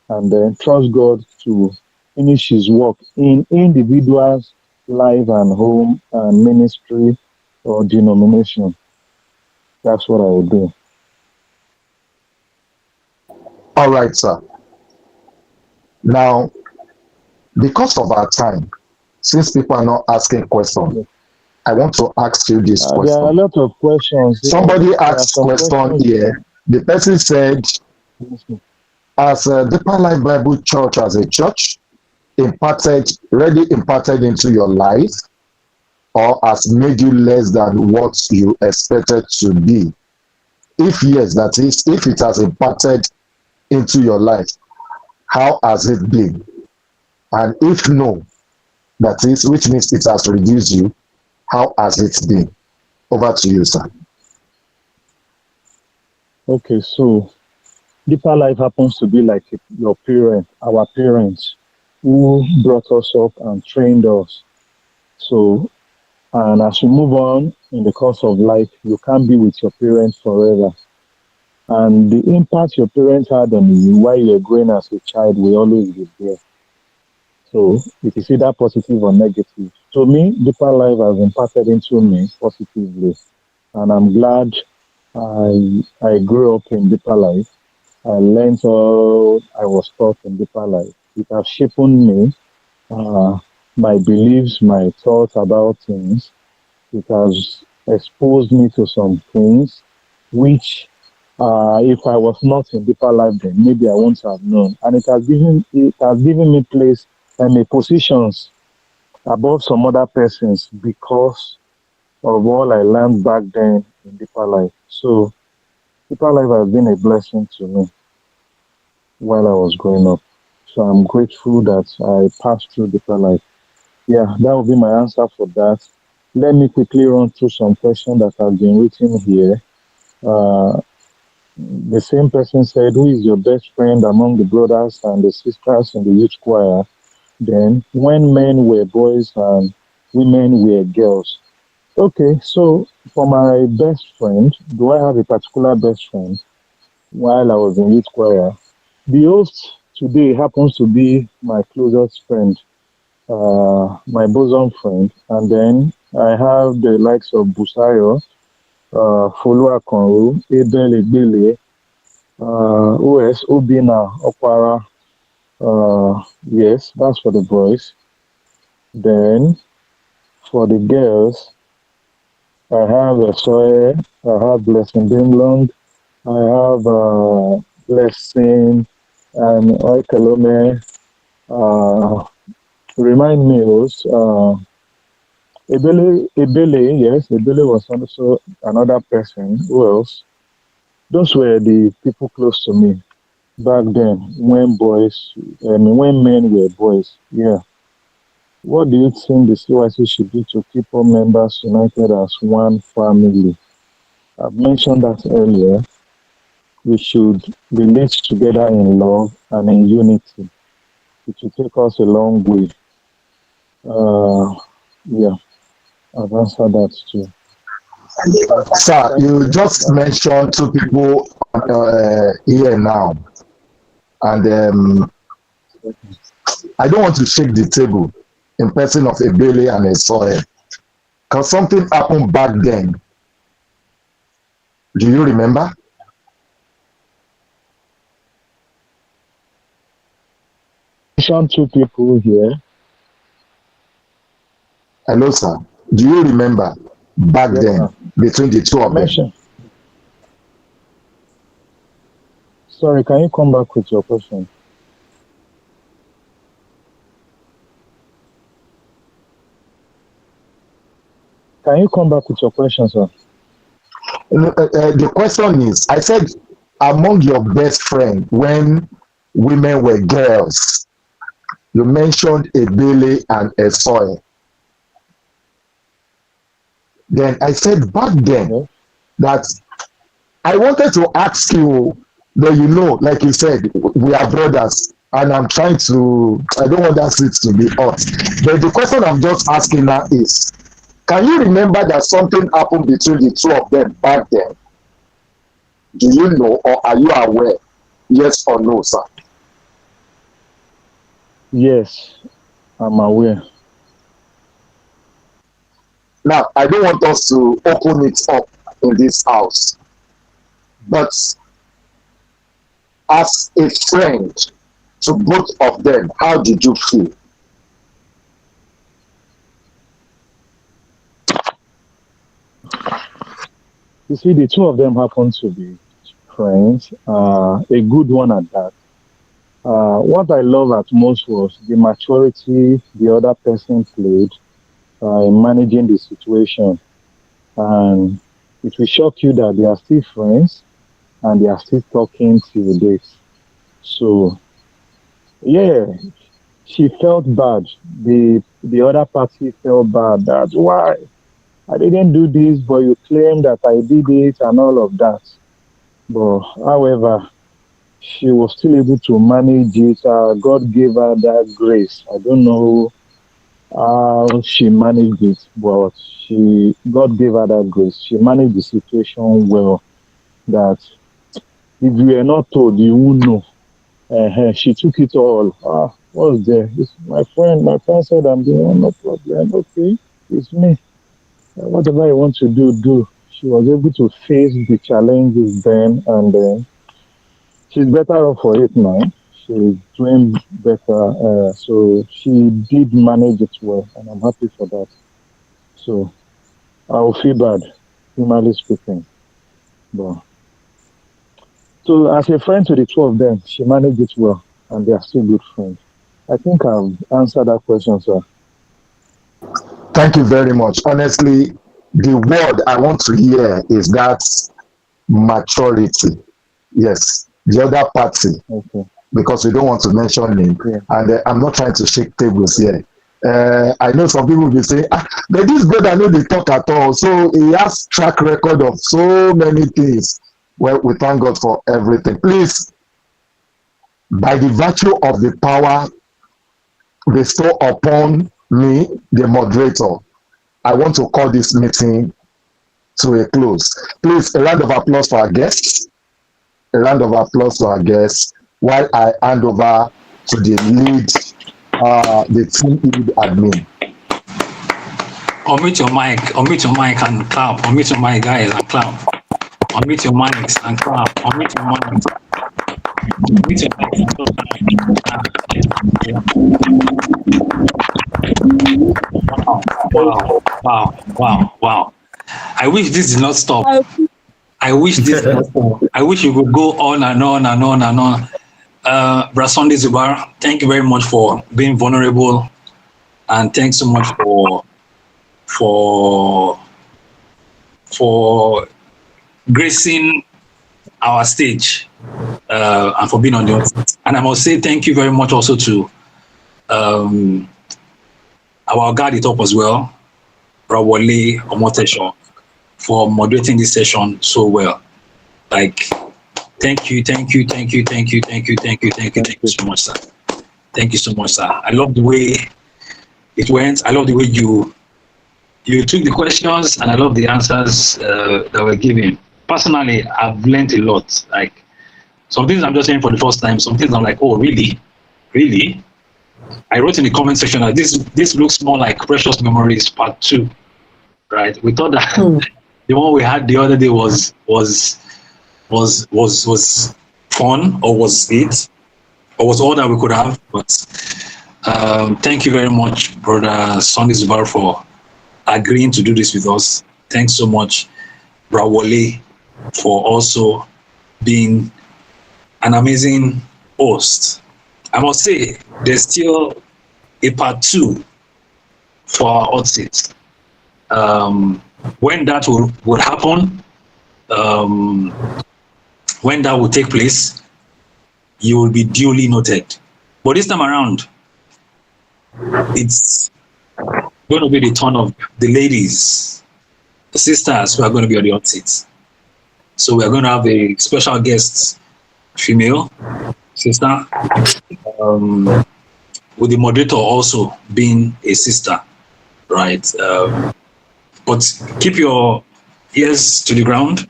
and then trust God to finish his work in individuals' life and home and ministry or denomination. That's what I will do.
All right, sir. Now, because of our time, since people are not asking questions, I want to ask you this question.
There are a lot of questions.
Somebody asked a question here. The person said, as a Deeper Life Bible Church, as a church, already imparted into your life, or has made you less than what you expected to be? If yes, that is, if it has imparted into your life, how has it been? And if no, that is, which means it has reduced you, how has it been? Over to you, sir.
Okay, so Deeper Life happens to be like your parent, our parents, who brought us up and trained us. So, and as you move on in the course of life, you can't be with your parents forever. And the impact your parents had on you while you were growing as a child will always be there. So it is either positive or negative. To me, Deeper Life has impacted into me positively. And I'm glad I grew up in Deeper Life. I learned all I was taught in Deeper Life. It has shaped me, my beliefs, my thoughts about things. It has exposed me to some things which, if I was not in Deeper Life, then maybe I wouldn't have known. And it has given me place and positions above some other persons because of all I learned back then in Deeper Life. So Deeper Life has been a blessing to me while I was growing up. So I'm grateful that I passed through Deeper Life. Yeah, that will be my answer for that. Let me quickly run through some questions that have been written here. The same person said, who is your best friend among the brothers and the sisters in the youth choir? Then, when men were boys and women were girls. Okay, so for my best friend, do I have a particular best friend while I was in youth choir? The host today happens to be my closest friend, my bosom friend. And then I have the likes of Busayo, Folua Konru, Abel Egbele, OS, Obina, Okwara, Yes, that's for the boys. Then for the girls, I have a Soe, I have Blessing Dimlong, I have Blessing and Oikalome. Remind me was Ebele, yes, Ebele was also another person. Who else? Those were the people close to me back then when men were boys. Yeah. What do you think the CYC should do to keep all members united as one family? I've mentioned that earlier. We should relate together in love and in unity. It will take us a long way. Yeah, I've answered that too.
Sir, you just mentioned two people here now, and I don't want to shake the table in person of a Bailey and a Soil, because something happened back then. Do you remember?
Two people here.
Hello, sir. Do you remember back then between the two of them?
Sorry, can you come back with your question? Can you come back with your question, sir?
The question is, I said, among your best friends, when women were girls, you mentioned a Bailey and a Soil. Then I said back then that I wanted to ask you, but you know, like you said, we are brothers, and I'm trying to, I don't want that seat to be hot. But the question I'm just asking now is, can you remember that something happened between the two of them back then? Do you know, or are you aware? Yes or no, sir?
Yes, I'm aware.
Now, I don't want us to open it up in this house, but as a friend to both of them, how did you feel?
You see, the two of them happen to be friends, a good one at that. What I love at most was the maturity the other person played in managing the situation. And it will shock you that they are still friends and they are still talking till date. So, yeah, she felt bad. The other party felt bad. That's why I didn't do this, but you claim that I did it and all of that. But however, she was still able to manage it. God gave her that grace. I don't know how she managed it, but God gave her that grace. She managed the situation well. That if you were not told, you wouldn't know. She took it all. What's there? It's my friend. My friend said I'm doing no problem. Okay, it's me. Whatever you want to do, do. She was able to face the challenges then, and she's better off for it now. She's doing better. So she did manage it well, and I'm happy for that. So I will feel bad, humanly speaking. But so as a friend to the two of them, she managed it well, and they are still good friends. I think I've answered that question, sir.
Thank you very much. Honestly, the word I want to hear is that maturity. Yes, the other party, because we don't want to mention name, and I'm not trying to shake tables here. I know some people will be saying, but this brother no dey talk at all, so he has track record of so many things. Well, we thank God for everything. Please, by the virtue of the power bestowed upon me, the moderator, I want to call this meeting to a close. Please, a round of applause for our guests. A round of applause for our guests while I hand over to the lead, the team lead admin.
Unmute your mic and clap. Unmute your mic, guys, and clap. Unmute your mics and clap. Unmute your mics. With your wow. I wish this did not stop. I wish this did not stop. I wish you could go on and on and on and on. Brasonde Zubar, thank you very much for being vulnerable, and thanks so much for gracing our stage and for being on the audience. And I must say thank you very much also to our guard it up as well, Rawole Omotesho, for moderating this session so well. Like, thank you so much, sir. Thank you so much, sir. I love the way it went. I love the way you took the questions, and I love the answers that were given. Personally, I've learned a lot. Like, some things I'm just saying for the first time. Some things I'm like, oh, really? I wrote in the comment section that this looks more like Precious Memories Part 2, right? We thought that the one we had the other day was fun, or was it, or was all that we could have. But thank you very much, Brother Sunday Zubar, for agreeing to do this with us. Thanks so much, Rawole, for also being an amazing host. I must say, there's still a part 2 for our hot seat. When that will happen, when that will take place, you will be duly noted. But this time around, it's going to be the turn of the ladies, the sisters, who are going to be on the hot seat. So we are going to have a special guest, female sister, with the moderator also being a sister, right? But keep your ears to the ground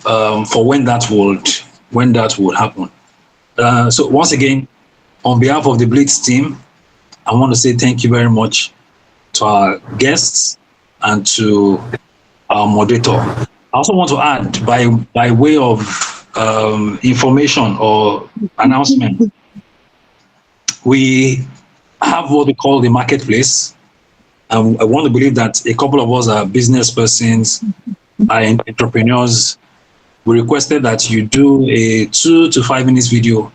for when that would happen. So once again, on behalf of the Blitz team, I want to say thank you very much to our guests and to our moderator. I also want to add, by way of information or announcement, we have what we call the marketplace. I want to believe that a couple of us are business persons, are entrepreneurs. We requested that you do a 2 to 5 minutes video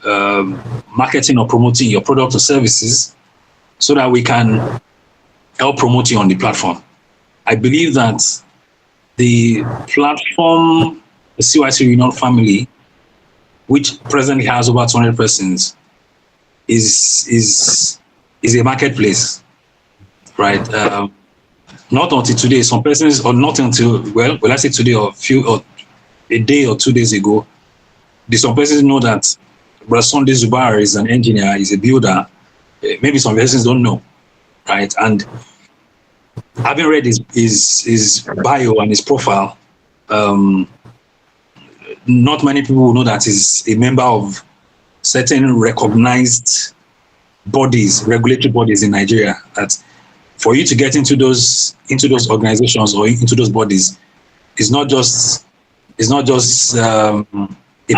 marketing or promoting your product or services, so that we can help promote you on the platform. I believe that the platform, the CYC Union family, which presently has over 200 persons, is a marketplace, right? Not until today, some persons, or not until, well, I say today, or a day or 2 days ago, some persons know that Brasonde Zubar is an engineer, is a builder. Maybe some persons don't know, right? And having read his bio and his profile, not many people will know that he's a member of certain recognized bodies, regulatory bodies in Nigeria. That for you to get into those organizations or into those bodies, it's not just a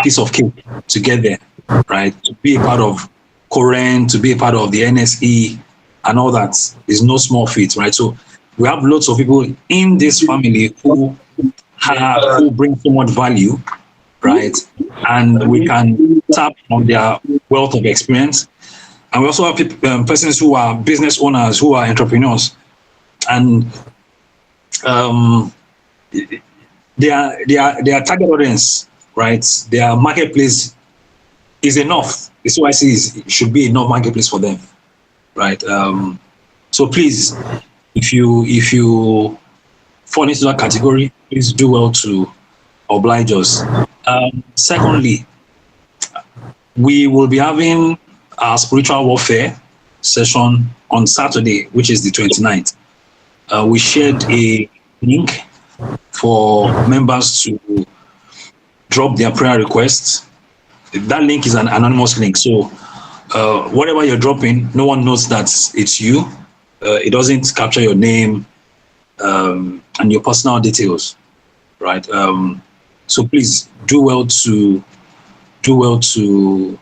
piece of cake to get there, right? To be a part of Koren, to be a part of the NSE and all that is no small feat, right? So we have lots of people in this family who bring so much value, right? And we can tap on their wealth of experience. And we also have people, persons who are business owners, who are entrepreneurs, and their target audience, right? Their marketplace is enough. The CYC should be enough marketplace for them, right? So please, if you fall into that category, please do well to oblige us. Secondly, we will be having our spiritual warfare session on Saturday, which is the 29th. We shared a link for members to drop their prayer requests. That link is an anonymous link, so whatever you're dropping, no one knows that it's you. It doesn't capture your name and your personal details, right? So please do well to do well to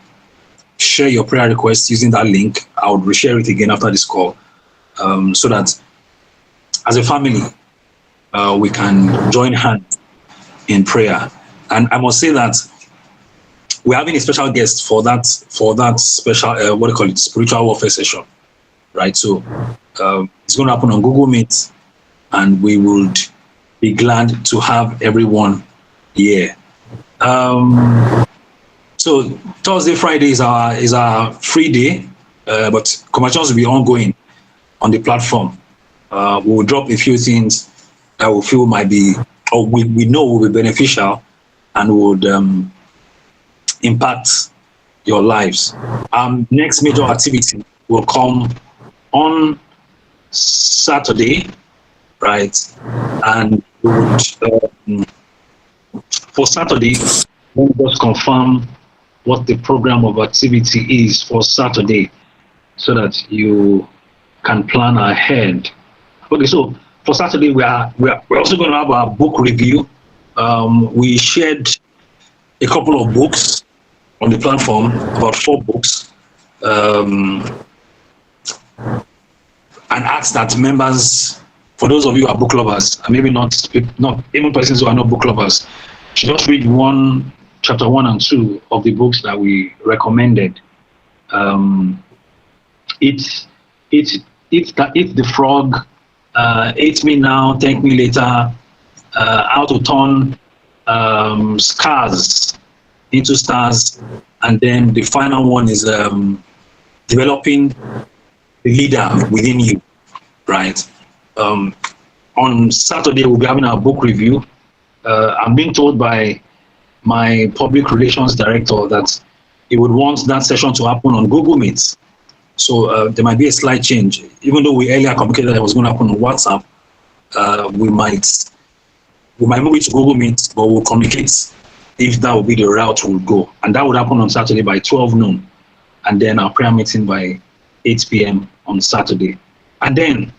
share your prayer requests using that link. I would reshare it again after this call, so that as a family, we can join hands in prayer. And I must say that we're having a special guest for that special, what do you call it, spiritual warfare session, right? So it's going to happen on Google Meet, and we would be glad to have everyone here. So Thursday, Friday is our free day, but conversations will be ongoing on the platform. We will drop a few things that we feel might be, or we know will be beneficial and would impact your lives. Next major activity will come on Saturday, right? And we would, for Saturday, we'll just confirm what the program of activity is for Saturday so that you can plan ahead. Okay, so for Saturday, we're also going to have our book review. We shared a couple of books on the platform, about 4 books, and asked that members, for those of you who are book lovers, and maybe not even persons who are not book lovers, should just read chapter 1 and 2 of the books that we recommended. Eat the Frog, Eat Me Now, Thank Me Later, How to Turn Scars into Stars, and then the final one is developing the leader within you, right? On Saturday, we'll be having our book review. I'm being told by my public relations director that he would want that session to happen on Google Meet. So there might be a slight change. Even though we earlier communicated that it was going to happen on WhatsApp, we might move it to Google Meet, but we'll communicate if that will be the route we'll go. And that would happen on Saturday by 12 noon. And then our prayer meeting by 8 p.m. on Saturday. And then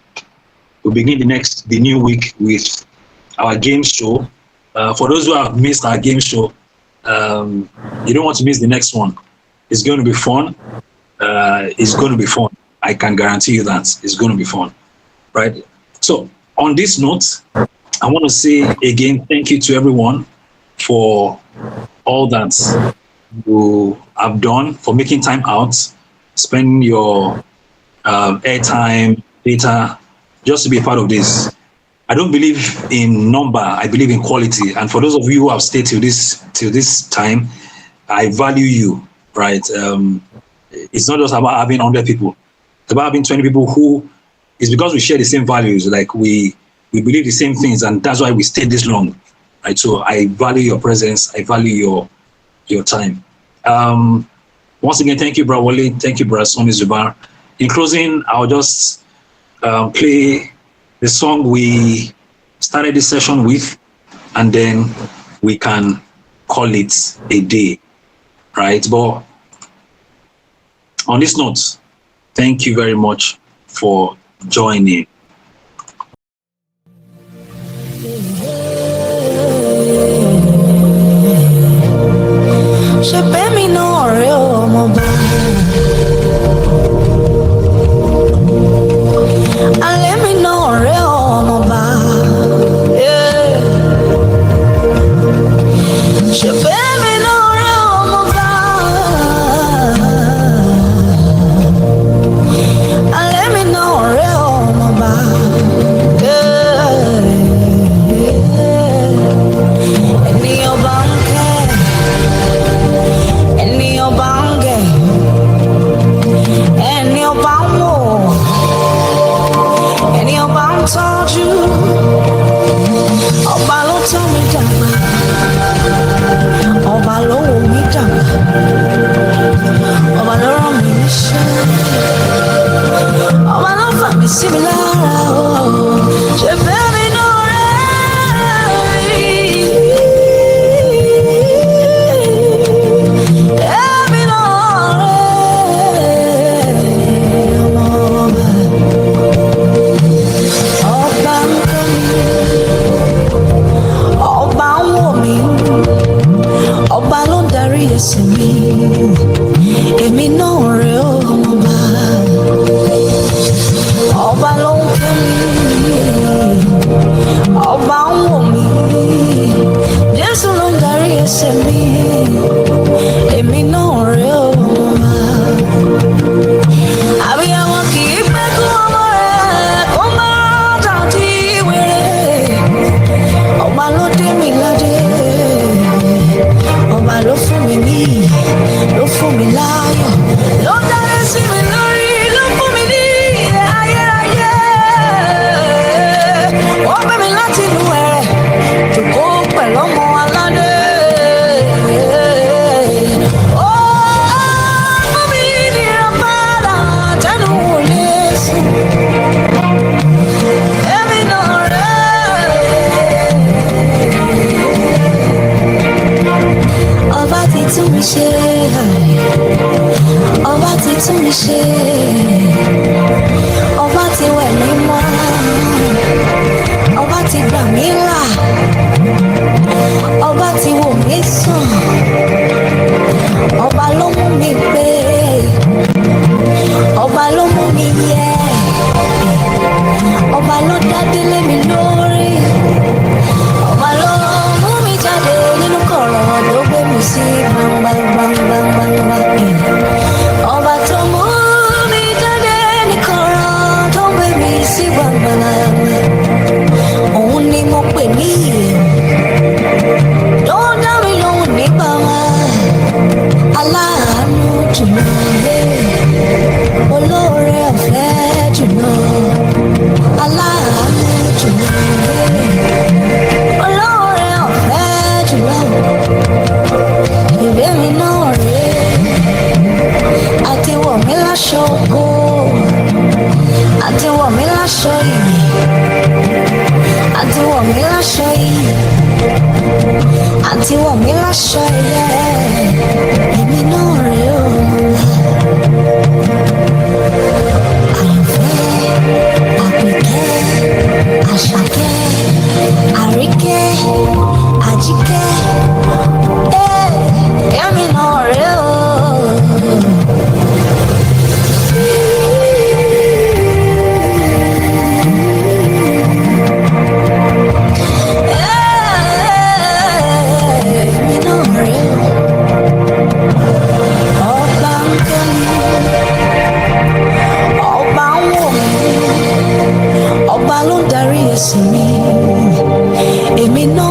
we'll begin the new week with our game show. For those who have missed our game show, you don't want to miss the next one. It's going to be fun. It's going to be fun. I can guarantee you that it's going to be fun, right? So on this note, I want to say again, thank you to everyone for all that you have done, for making time out, spending your airtime, data, just to be a part of this. I don't believe in number, I believe in quality. And for those of you who have stayed till this time, I value you, right? It's not just about having 100 people. It's about having 20 people who, it's because we share the same values, like we believe the same things, and that's why we stayed this long, right? So I value your presence, I value your time. Once again, thank you, Brother Wale. Thank you, Brother Sonny Zubar. In closing, I'll just play the song we started this session with, and then we can call it a day, right? But on this note, thank you very much for joining.
Yes, ọba ń wò mí Jésù ló ń darí ẹsẹ̀ mi èmi náà rè ó àbíyamọ kì í pẹ́ kú ọmọ rẹ̀ kó má dàdí wèrè ọba ló dé mi ládé ọba ló fún mi ní ló fún mi láyọ̀ ló dáre sí mi lórí ló fún mi ní ayérayé ó gbé mi láti inú ẹ̀rẹ̀ jòkó pẹ̀lú ọmọ aládé ó fún mi ní ìràpadà tẹnu wò lé sùn èmi náà rẹ̀ ọba ti tún mi ṣe ọba ti tún mi ṣe ọba ti wẹ̀ mí mọ́ ọba ti gbà mí là ọba ti wò mí sàn ọba ló mú mi pé ọba ló mú mi yẹ ọba ló dá délé mi lórí ọba ló mú mi jáde nínú kọ̀rọ̀ ló gbé mi sí gbangba ọba tó mú mi jáde ní kọ̀rọ̀ tó gbé mi sí gbangba òun ni mo pè ní ìrè tó dá mi lóhùn nígbà wa aláàánú jùlọ olóore ọ̀fẹ́ jùlọ aláàánú jùlọ olóore ọ̀fẹ́ jùlọ ìwé mi náà rè àti wọ̀ mí láṣọ ògo àti wọ̀ mí láṣọ ìyè àti wọ̀ mí láṣọ ìyè àti wọ̀ mí láṣọ ìyè èmi náà rè ó àyànfẹ́ àpèkẹ́ àṣàkẹ́ àríkẹ́ àjíkẹ́ èmi náà rè ó. Ọba ló ń darí ẹ̀sìn mi èmi náà